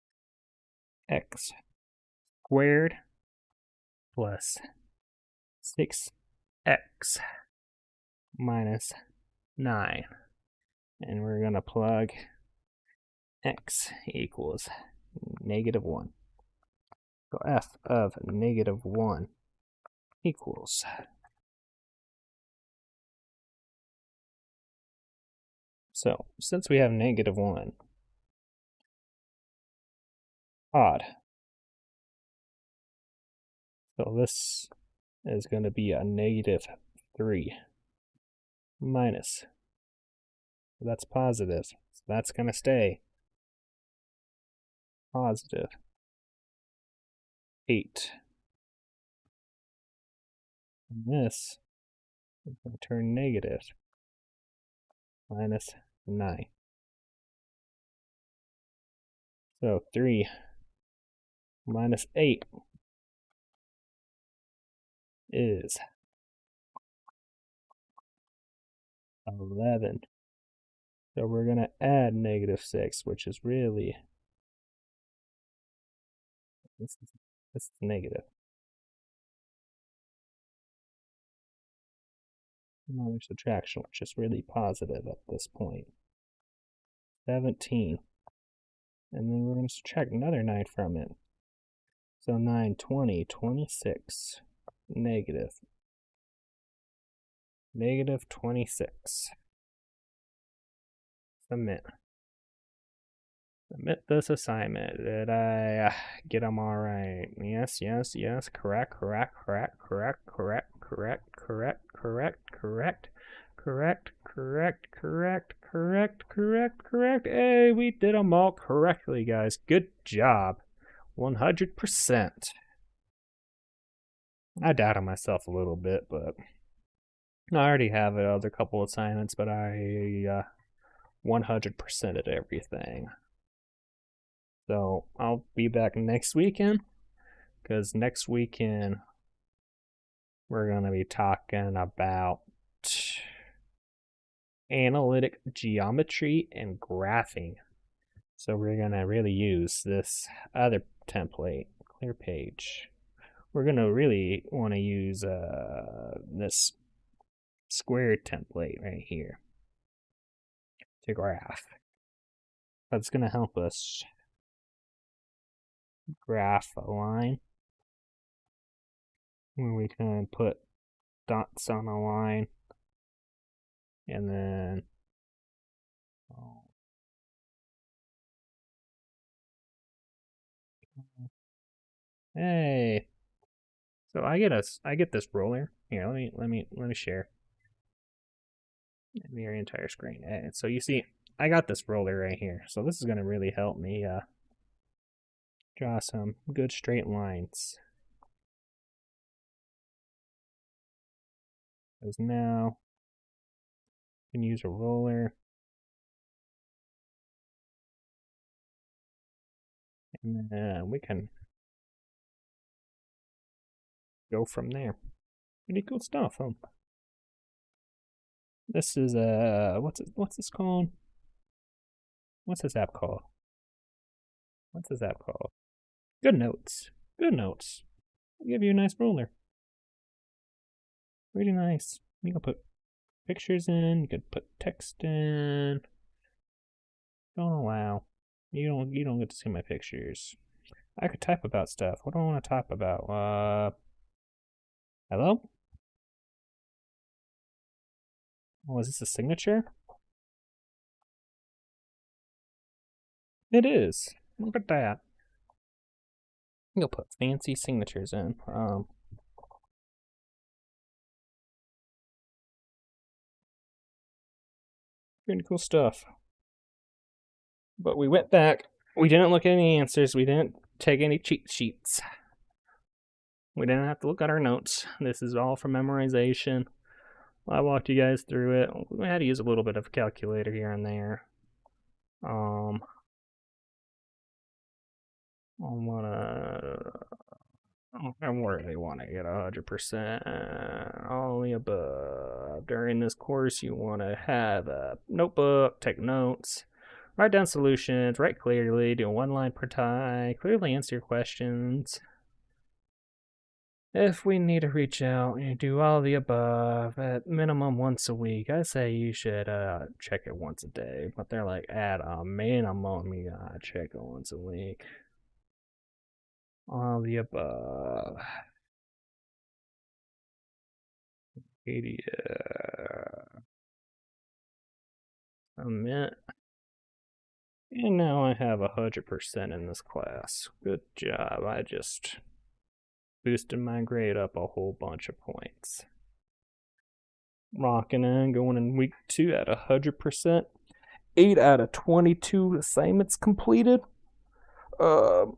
squared plus 6x minus 9. And we're going to plug x equals -1. So f of -1 equals so since we have -1, odd. So this is going to be a -3 minus. That's positive. So that's going to stay positive 8. And this is going to turn negative minus 9. So 3 minus 8 is 11. So we're going to add -6, which is really, this is negative. Another subtraction, which is really positive at this point. 17. And then we're going to subtract another 9 from it. So 9, 20, 26, negative. -26. Submit. Submit this assignment. Did I get them all right? Yes, yes, yes. Correct, correct, correct, correct, correct, correct, correct, correct, correct, correct, correct, correct, correct, correct, correct. Hey, we did them all correctly, guys. Good job. 100%. I doubted myself a little bit, but I already have other couple assignments, but I 100%ed everything. So I'll be back next weekend, because next weekend we're going to be talking about analytic geometry and graphing. So we're going to really use this other template, clear page. We're going to really want to use this square template right here to graph. That's going to help us graph a line where we can put dots on a line and then hey, so I get this roller here. Let me share your entire screen. And so you see, I got this roller right here. So this is going to really help me draw some good straight lines. Because now I can use a roller and then we can go from there. Pretty cool stuff, huh? This is what's this called? What's this app called? What's this app called? Good Notes. Good Notes. I'll give you a nice roller. Really nice. You can put pictures in, you could put text in. Oh wow. You don't get to see my pictures. I could type about stuff. What do I want to type about? Hello? Oh, is this a signature? It is. Look at that. You'll put fancy signatures in. Pretty cool stuff. But we went back. We didn't look at any answers. We didn't take any cheat sheets. We didn't have to look at our notes. This is all for memorization. I walked you guys through it. We had to use a little bit of a calculator here and there. I really want to get 100% all the above. During this course, you want to have a notebook, take notes, write down solutions, write clearly, do 1 line per time, clearly answer your questions. If we need to reach out, you do all the above at minimum once a week. I say you should check it once a day, but they're like, at a minimum, you gotta check it once a week. All the above. 80. A minute. And now I have 100% in this class. Good job. I just boosted my grade up a whole bunch of points. Rocking in, going in week 2 at 100%. 8 out of 22 assignments completed. You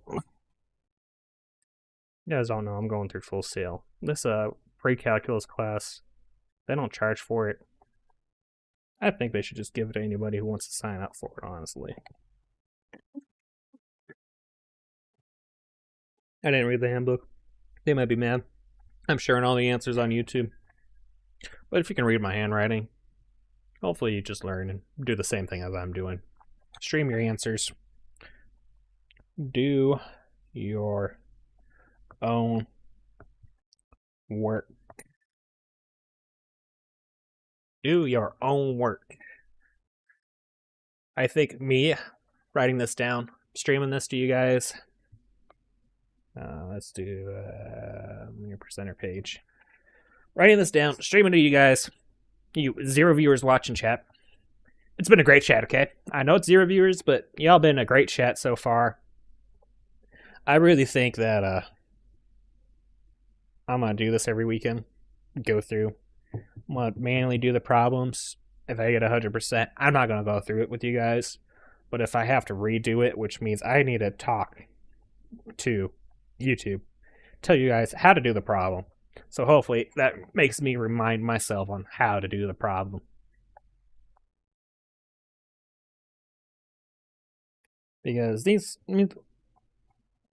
guys all know I'm going through Full Sail. This pre-calculus class, they don't charge for it. I think they should just give it to anybody who wants to sign up for it, honestly. I didn't read the handbook. They might be mad. I'm sharing all the answers on YouTube. But if you can read my handwriting, hopefully you just learn and do the same thing as I'm doing. Stream your answers. Do your own work. Do your own work. I think me writing this down, streaming this to you guys. Let's do your presenter page. Writing this down, streaming to you guys. You 0 viewers watching chat. It's been a great chat, okay? I know it's 0 viewers, but y'all been a great chat so far. I really think that I'm gonna do this every weekend. Go through. I'm gonna manually do the problems. If I get 100%, I'm not gonna go through it with you guys. But if I have to redo it, which means I need to talk to YouTube, tell you guys how to do the problem. So hopefully that makes me remind myself on how to do the problem. Because these, I mean,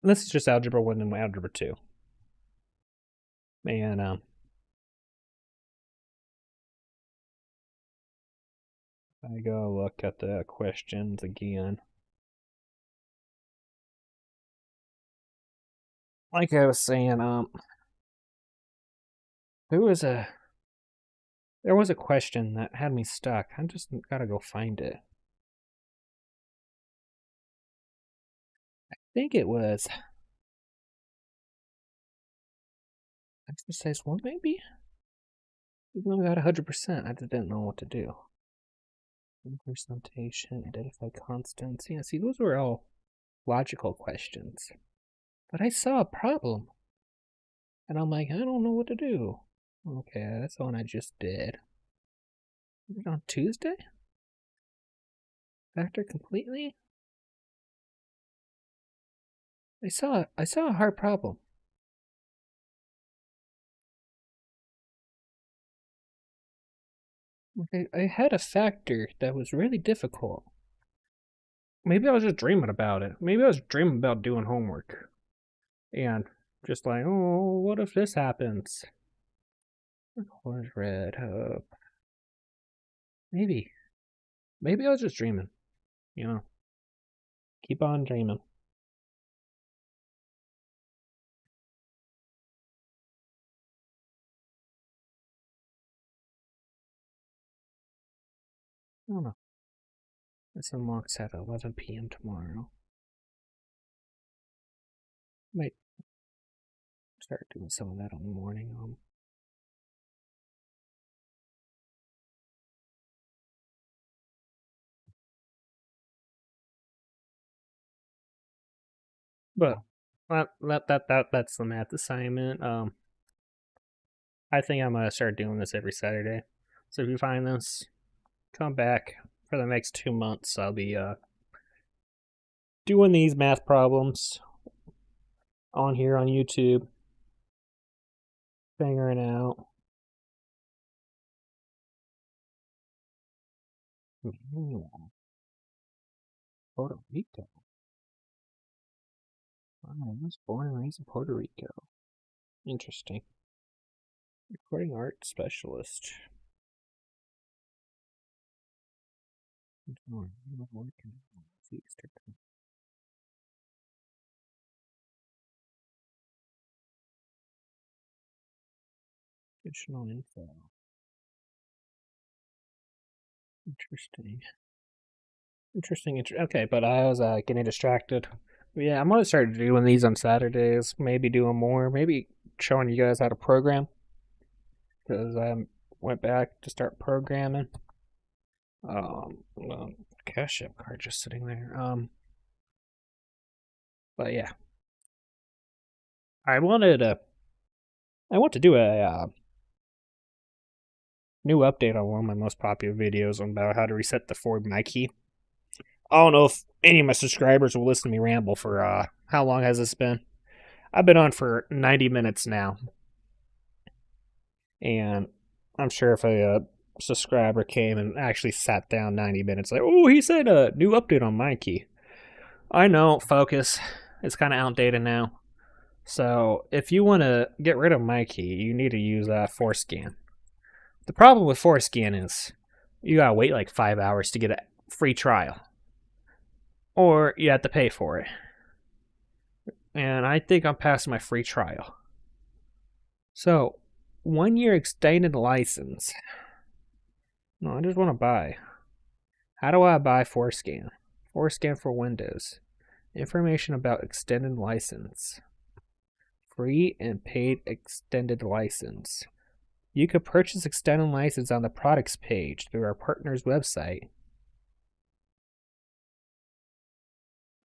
this is just Algebra 1 and Algebra 2. And, I go look at the questions again. Like I was saying, there was a question that had me stuck. I just gotta go find it. I think it was exercise 1, maybe? Even though I got 100%, I just didn't know what to do. Representation, identify constants. Yeah, see, those were all logical questions. But I saw a problem. And I'm like, I don't know what to do. Okay, that's the one I just did. Is it on Tuesday? Factor completely? I saw a hard problem. I had a factor that was really difficult. Maybe I was just dreaming about it. Maybe I was dreaming about doing homework. And just like, oh, what if this happens? Orange, red, hope. Maybe. Maybe I was just dreaming. You know. Keep on dreaming. I don't know. This unlocks at 11 p.m. tomorrow. Might start doing some of that in the morning. But that's the math assignment. I think I'm gonna start doing this every Saturday. So if you find this, come back for the next 2 months. I'll be doing these math problems on here on YouTube, figuring out manual. Puerto Rico. I was born and raised in Puerto Rico. Interesting. Recording art specialist. Additional info. Interesting. Okay, but I was getting distracted. Yeah, I'm gonna start doing these on Saturdays. Maybe doing more. Maybe showing you guys how to program. Because I went back to start programming. Well, cash app card just sitting there. But yeah, I want to do a new update on one of my most popular videos about how to reset the Ford My key. I don't know if any of my subscribers will listen to me ramble for how long has this been? I've been on for 90 minutes now. And I'm sure if a subscriber came and actually sat down 90 minutes, like, oh, he said a new update on my key. I know, focus. It's kind of outdated now. So if you want to get rid of my key, you need to use ForScan. The problem with ForScan is you gotta wait like 5 hours to get a free trial, or you have to pay for it. And I think I'm past my free trial. So 1 year extended license. No, I just want to buy. How do I buy ForScan? ForScan for Windows. Information about extended license. Free and paid extended license. You could purchase extended license on the products page through our partner's website.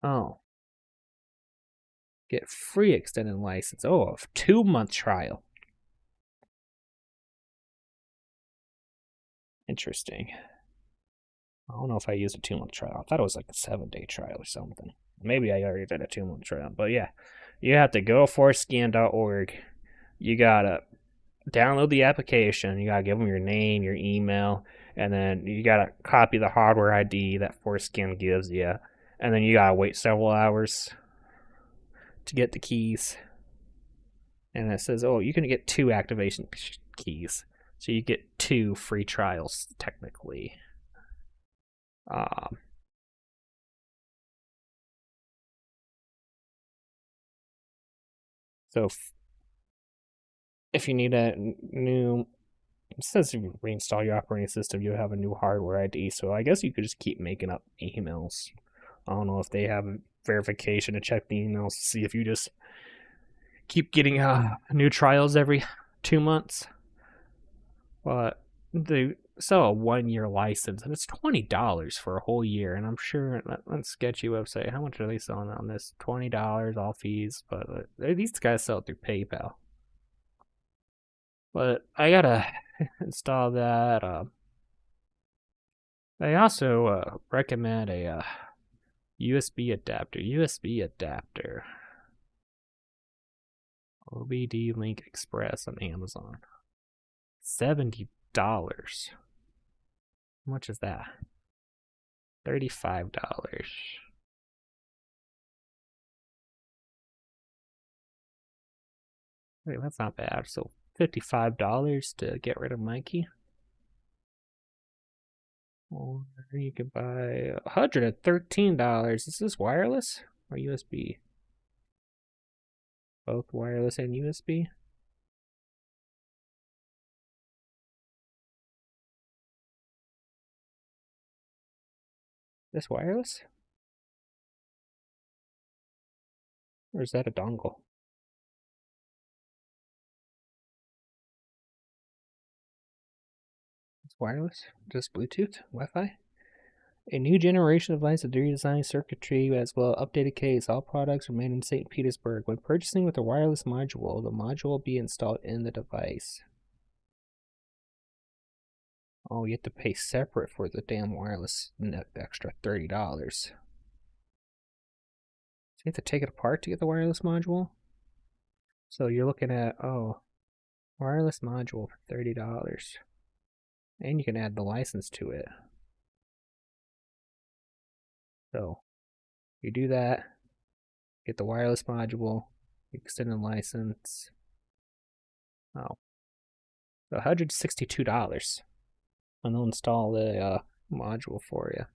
Oh. Get free extended license. Oh, a 2-month trial. Interesting. I don't know if I used a 2-month trial. I thought it was like a 7-day trial or something. Maybe I already did a 2-month trial. But yeah, you have to go forscan.org. You gotta download the application. You gotta give them your name, your email, and then you gotta copy the hardware ID that ForScan gives you. and then you gotta wait several hours to get the keys. And it says, oh, you can get 2 activation keys, so you get 2 free trials technically. So if you need a new, it says if you reinstall your operating system, you have a new hardware ID. So I guess you could just keep making up emails. I don't know if they have verification to check the emails to see if you just keep getting new trials every 2 months. But they sell a 1-year license, and it's $20 for a whole year. And I'm sure that sketchy website, how much are they selling on this? $20 all fees, but these guys sell it through PayPal. But I gotta install that. They also recommend a USB adapter. USB adapter. OBD Link Express on Amazon. $70. How much is that? $35. Wait, that's not bad. So $55 to get rid of Mikey. Or you could buy $113. Is this wireless or USB? Both wireless and USB. This wireless? Or is that a dongle? It's wireless? Just Bluetooth? Wi-Fi? A new generation of device with redesigned circuitry as well updated case. All products are made in St. Petersburg. When purchasing with a wireless module, the module will be installed in the device. Oh, you have to pay separate for the damn wireless extra $30. So you have to take it apart to get the wireless module? So you're looking at, wireless module for $30. And you can add the license to it. So you do that, get the wireless module, extend the license. Oh, so $162. And they'll install the module for you.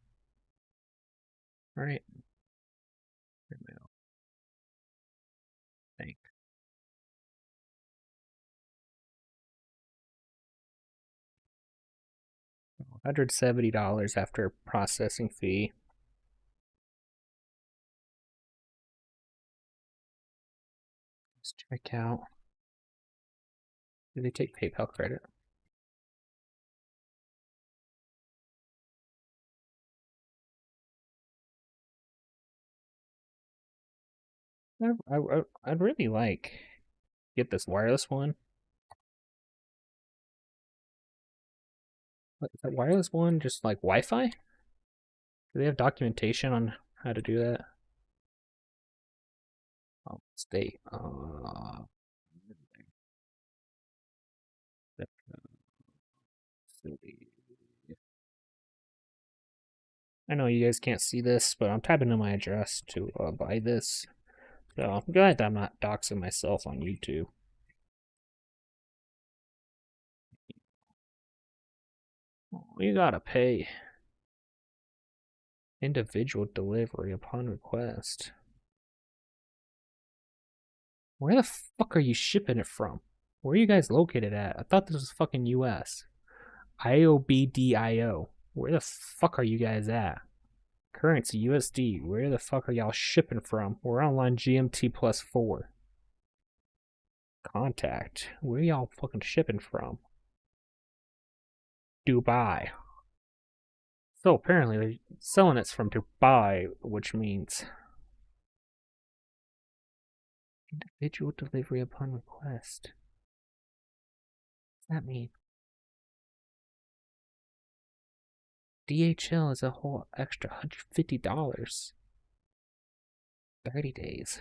All right. Thank. $170 after processing fee. Let's check out. Do they take PayPal credit? I'd really like get this wireless one. What, is that wireless one just like Wi-Fi? Do they have documentation on how to do that? Oh, state. I know you guys can't see this, but I'm typing in my address to buy this. So I'm glad that I'm not doxing myself on YouTube. You gotta pay. Individual delivery upon request. Where the fuck are you shipping it from? Where are you guys located at? I thought this was fucking US. IOBDIO. Where the fuck are you guys at? Currency USD. Where the fuck are y'all shipping from? We're online GMT plus 4. Contact. Where y'all fucking shipping from? Dubai. So apparently they're selling it from Dubai, which means individual delivery upon request. What does that mean? DHL is a whole extra $150. 30 days.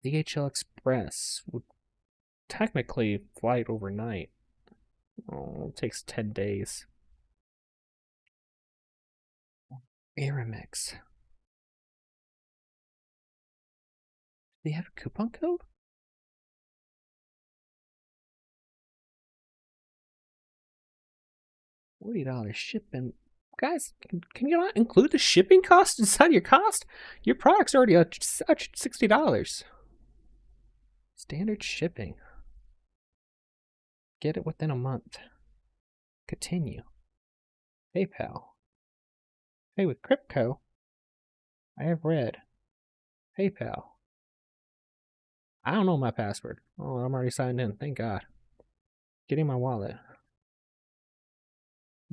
DHL Express would technically flight overnight. Oh, it takes 10 days. Aramex. They have a coupon code? $40 shipping. Guys, can you not include the shipping cost inside your cost? Your product's already $60. Standard shipping. Get it within a month. Continue. PayPal. Pay with crypto. I have read. PayPal. I don't know my password. Oh, I'm already signed in. Thank God. Getting my wallet.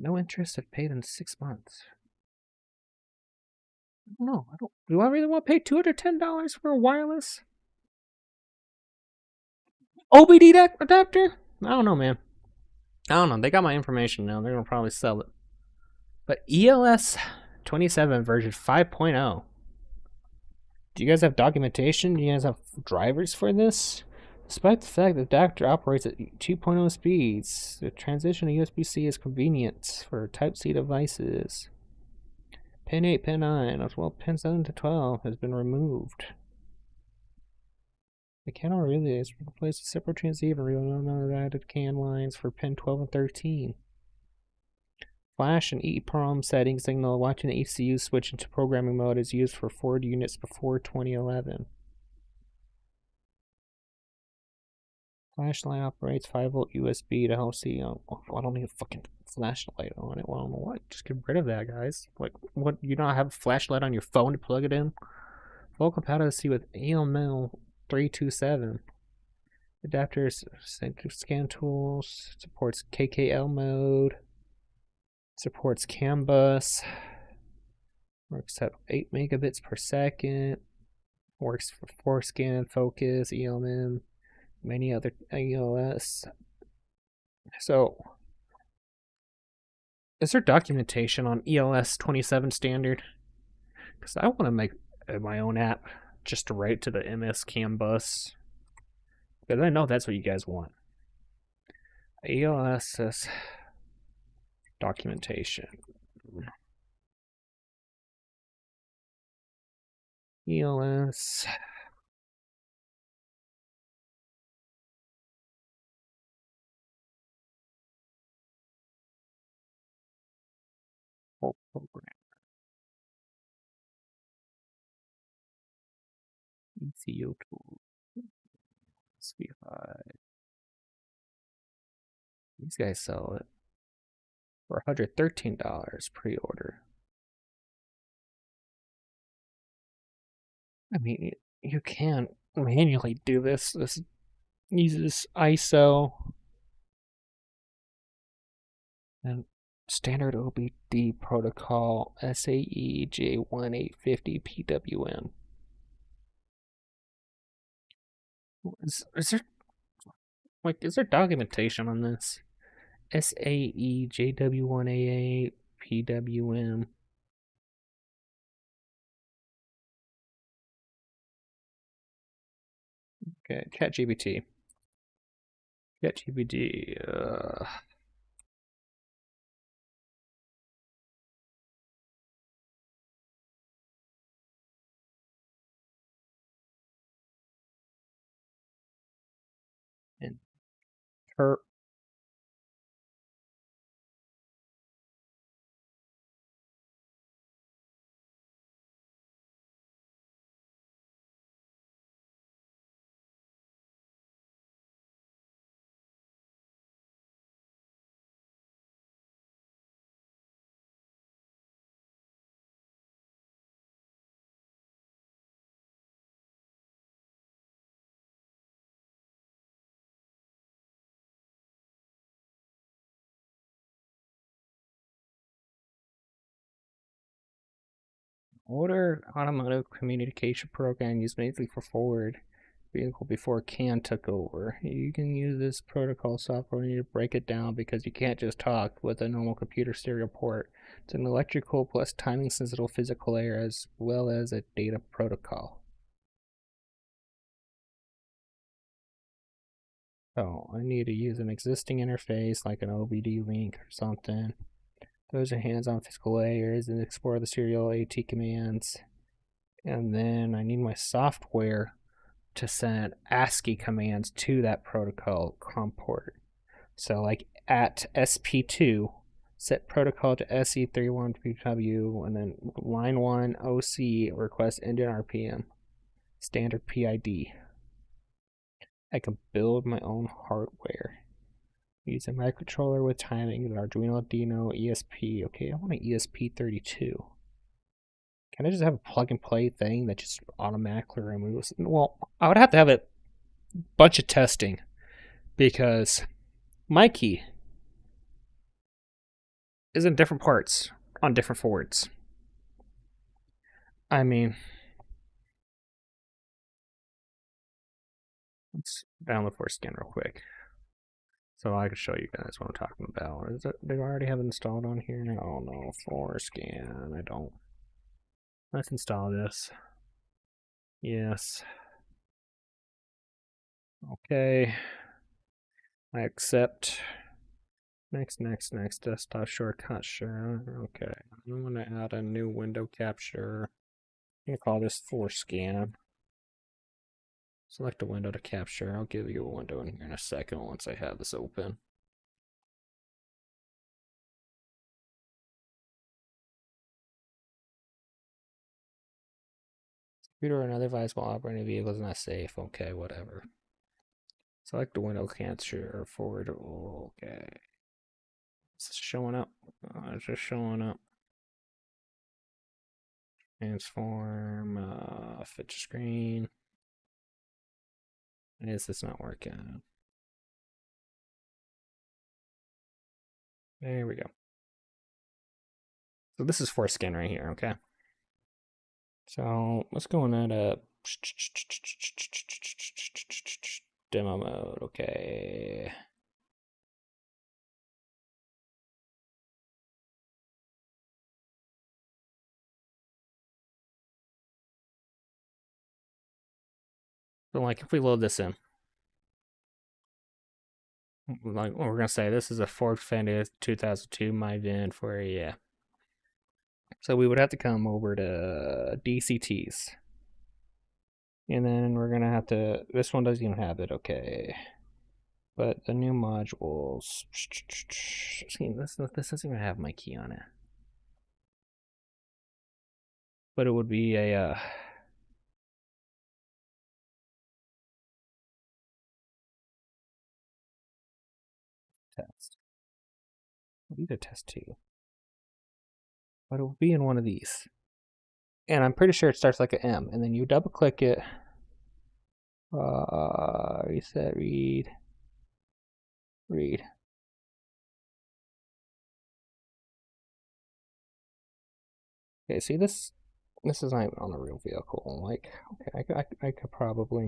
No interest if paid in 6 months. I don't know. Do I really want to pay $210 for a wireless OBD adapter? I don't know, man. I don't know. They got my information now. They're gonna probably sell it. But ELS 27 version 5.0. Do you guys have documentation? Do you guys have drivers for this? Despite the fact that the adapter operates at 2.0 speeds, the transition to USB-C is convenient for Type-C devices. Pin 8, pin 9, as well pin 7 to 12 has been removed. The cannot relay is replaced with separate transceiver and added CAN lines for pin 12 and 13. Flash and EEPROM setting signal watching the ECU switch into programming mode is used for Ford units before 2011. Flashlight operates 5-volt USB to help see. Oh, I don't need a fucking flashlight on it. Well, I don't know what. Just get rid of that, guys. Like, what? You don't have a flashlight on your phone to plug it in? Full compatibility with AML 327. Adapters, scan tools, supports KKL mode, supports CAN bus, works at 8 megabits per second, works for 4-scan, focus, ELM, many other EOS. So, is there documentation on ELS 27 standard? Because I want to make my own app just to write to the MS CAN bus. Because I know that's what you guys want. ELS documentation. ELS. Whole program. ECU tool. SPI. These guys sell it for $113 pre-order. I mean, you can manually do this. This uses ISO and standard OBD protocol SAE J1850 PWM. Is there documentation on this? SAE JW1AA PWM. Okay, ChatGPT. And her older automotive communication program used mainly for Ford vehicle before CAN took over. You can use this protocol software when you break it down because you can't just talk with a normal computer serial port. It's an electrical plus timing sensitive physical layer as well as a data protocol. Oh, I need to use an existing interface like an OBD link or something. Those are hands-on physical layers and explore the serial AT commands. And then I need my software to send ASCII commands to that protocol COM port. So like at SP2, set protocol to SE31PW, and then line 1 OC request engine RPM, standard PID. I can build my own hardware. Use a microcontroller with timing, an Arduino Dino ESP. Okay, I want an ESP32. Can I just have a plug and play thing that just automatically removes? Well, I would have to have a bunch of testing because my key is in different parts on different forwards. I mean, let's download Foreskin real quick so I can show you guys what I'm talking about. Is it, do I already have it installed on here? Oh no, Foreskin. I don't. Let's install this. Yes. Okay. I accept. Next, desktop shortcut, sure. Okay. I'm gonna add a new window capture. I'm gonna call this Forescan. Select a window to capture. I'll give you a window in here in a second once I have this open. Computer or another device while operating a vehicle is not safe. Okay, whatever. Select the window capture forward. Okay. Is this showing up? It's just showing up. Transform, fit to screen. Is this not working? There we go. So this is Foreskin right here, okay? So let's go in that demo mode, okay. So like if we load this in, like we're gonna say this is a Ford Ventus 2002 MSI Ventus for yeah. So we would have to come over to DCTs. And then we're gonna have to, this one doesn't even have it, okay. But the new modules, see, this doesn't even have my key on it. But it would be a, test. We need a test too. But it will be in one of these. And I'm pretty sure it starts like an M. And then you double click it. Reset, read. Okay, see this is not even on a real vehicle. Like, okay, I could probably,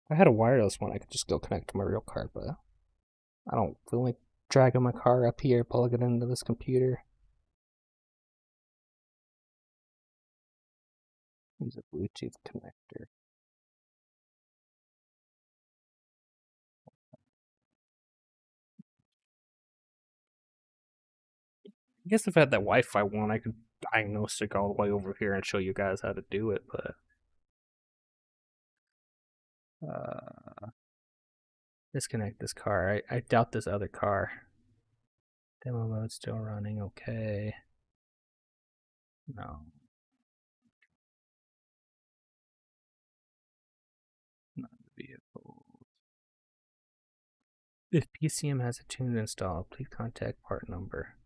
if I had a wireless one, I could just go connect to my real car, but I don't feel like dragging my car up here, plug it into this computer. Use a Bluetooth connector. I guess if I had that Wi-Fi one, I could diagnose it all the way over here and show you guys how to do it, but disconnect this car. I doubt this other car. Demo mode still running, okay. No. Not the vehicle. If PCM has a tune installed, please contact part number.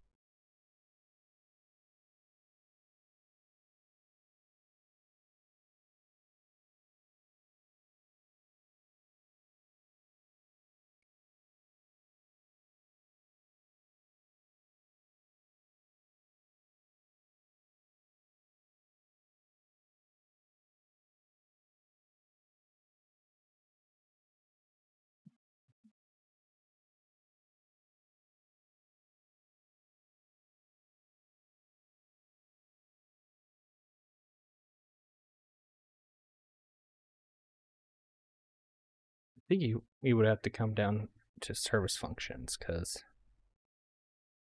I think you would have to come down to service functions because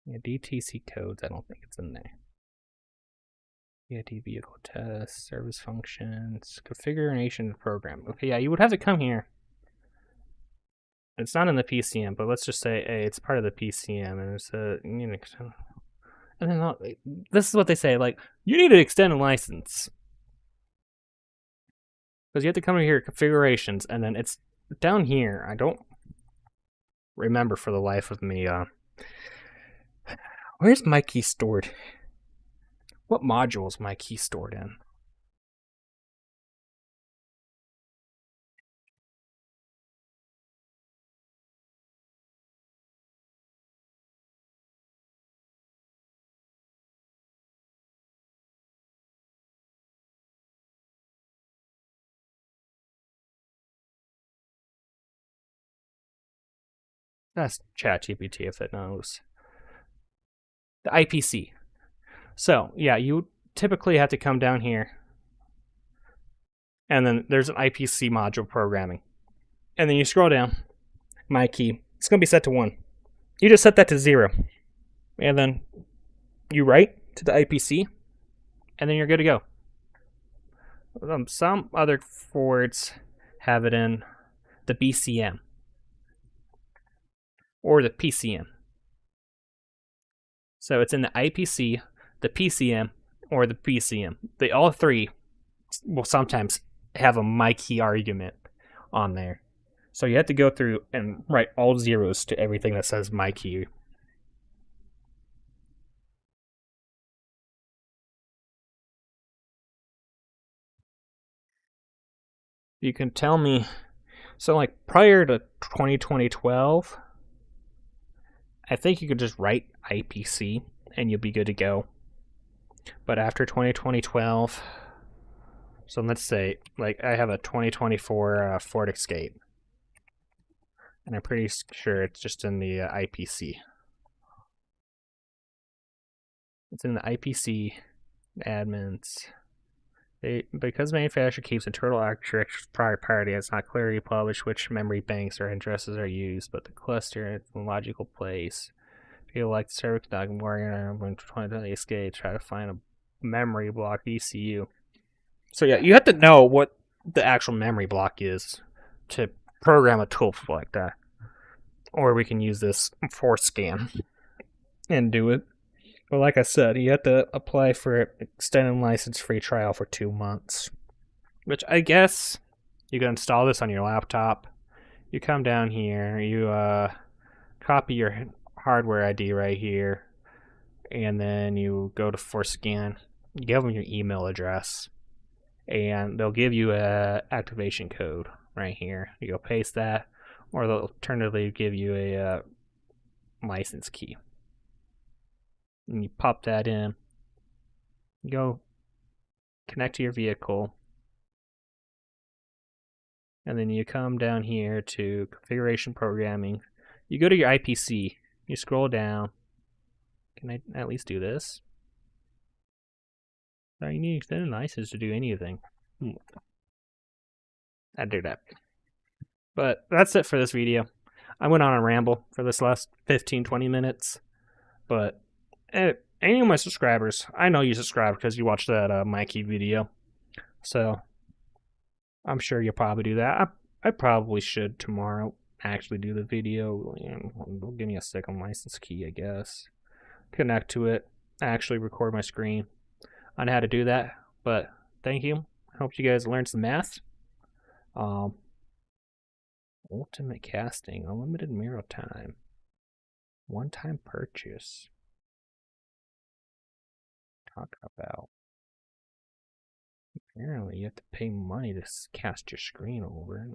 DTC codes, I don't think it's in there. PID vehicle test, service functions, configuration program. Okay, yeah, you would have to come here. It's not in the PCM, but let's just say, hey, it's part of the PCM, and it's a and then this is what they say, like, you need to extend a license. Because you have to come here, configurations, and then it's down here. I don't remember for the life of me. Where's my key stored? What module is my key stored in? That's ChatGPT if it knows. The IPC. So, yeah, you typically have to come down here. And then there's an IPC module programming. And then you scroll down. My key. It's going to be set to 1. You just set that to 0. And then you write to the IPC. And then you're good to go. Some other forwards have it in the BCM. Or the PCM. So it's in the IPC, the PCM, or the BCM. They all three will sometimes have a my key argument on there. So you have to go through and write all zeros to everything that says my key. You can tell me, so like prior to 2012, I think you could just write IPC and you'll be good to go. But after 2012, so let's say, like, I have a 2024 Ford Escape. And I'm pretty sure it's just in the IPC. It's in the IPC admins. Because manufacturer keeps internal architecture priority, it's not clearly published which memory banks or addresses are used, but the cluster is in a logical place. If you like the server conducting warrior, I'm going to 2020 escape, try to find a memory block ECU. So yeah, you have to know what the actual memory block is to program a tool like that. Or we can use this for scan and do it. But like I said, you have to apply for an extended license free trial for 2 months. Which I guess you can install this on your laptop. You come down here, you copy your hardware ID right here, and then you go to Forscan. You give them your email address, and they'll give you a activation code right here. You go paste that, or they'll alternatively give you a license key. And you pop that in. You go connect to your vehicle. And then you come down here to configuration programming. You go to your IPC. You scroll down. Can I at least do this? No, you need extended license to do anything. I'd do that. But that's it for this video. I went on a ramble for this last 15-20 minutes. But any of my subscribers, I know you subscribe because you watched that Mikey video. So I'm sure you'll probably do that. I probably should tomorrow actually do the video. They'll give me a second license key, I guess. Connect to it, actually record my screen on how to do that. But thank you. Hope you guys learned some math. Ultimate casting, unlimited mirror time, one-time purchase. Talk about. Apparently, you have to pay money to cast your screen over.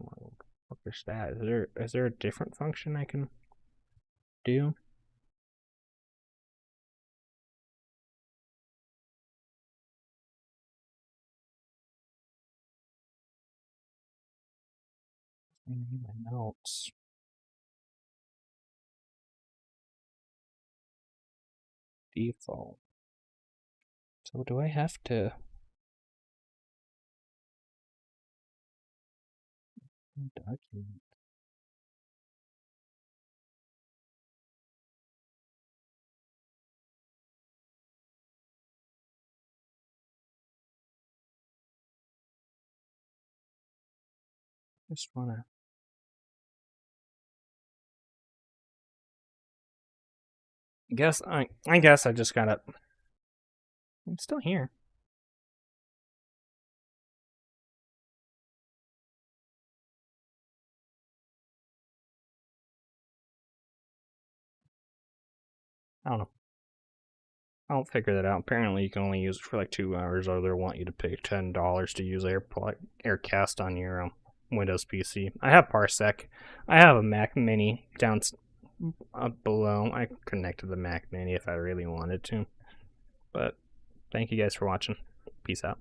What is that? Is there a different function I can do? I need my notes. Default. So do I have to document? Just wanna. I guess I just gotta. I'm still here. I don't know. I'll figure that out. Apparently, you can only use it for like 2 hours, or they'll want you to pay $10 to use AirCast on your Windows PC. I have Parsec. I have a Mac Mini down below. I connected the Mac Mini if I really wanted to. But thank you guys for watching. Peace out.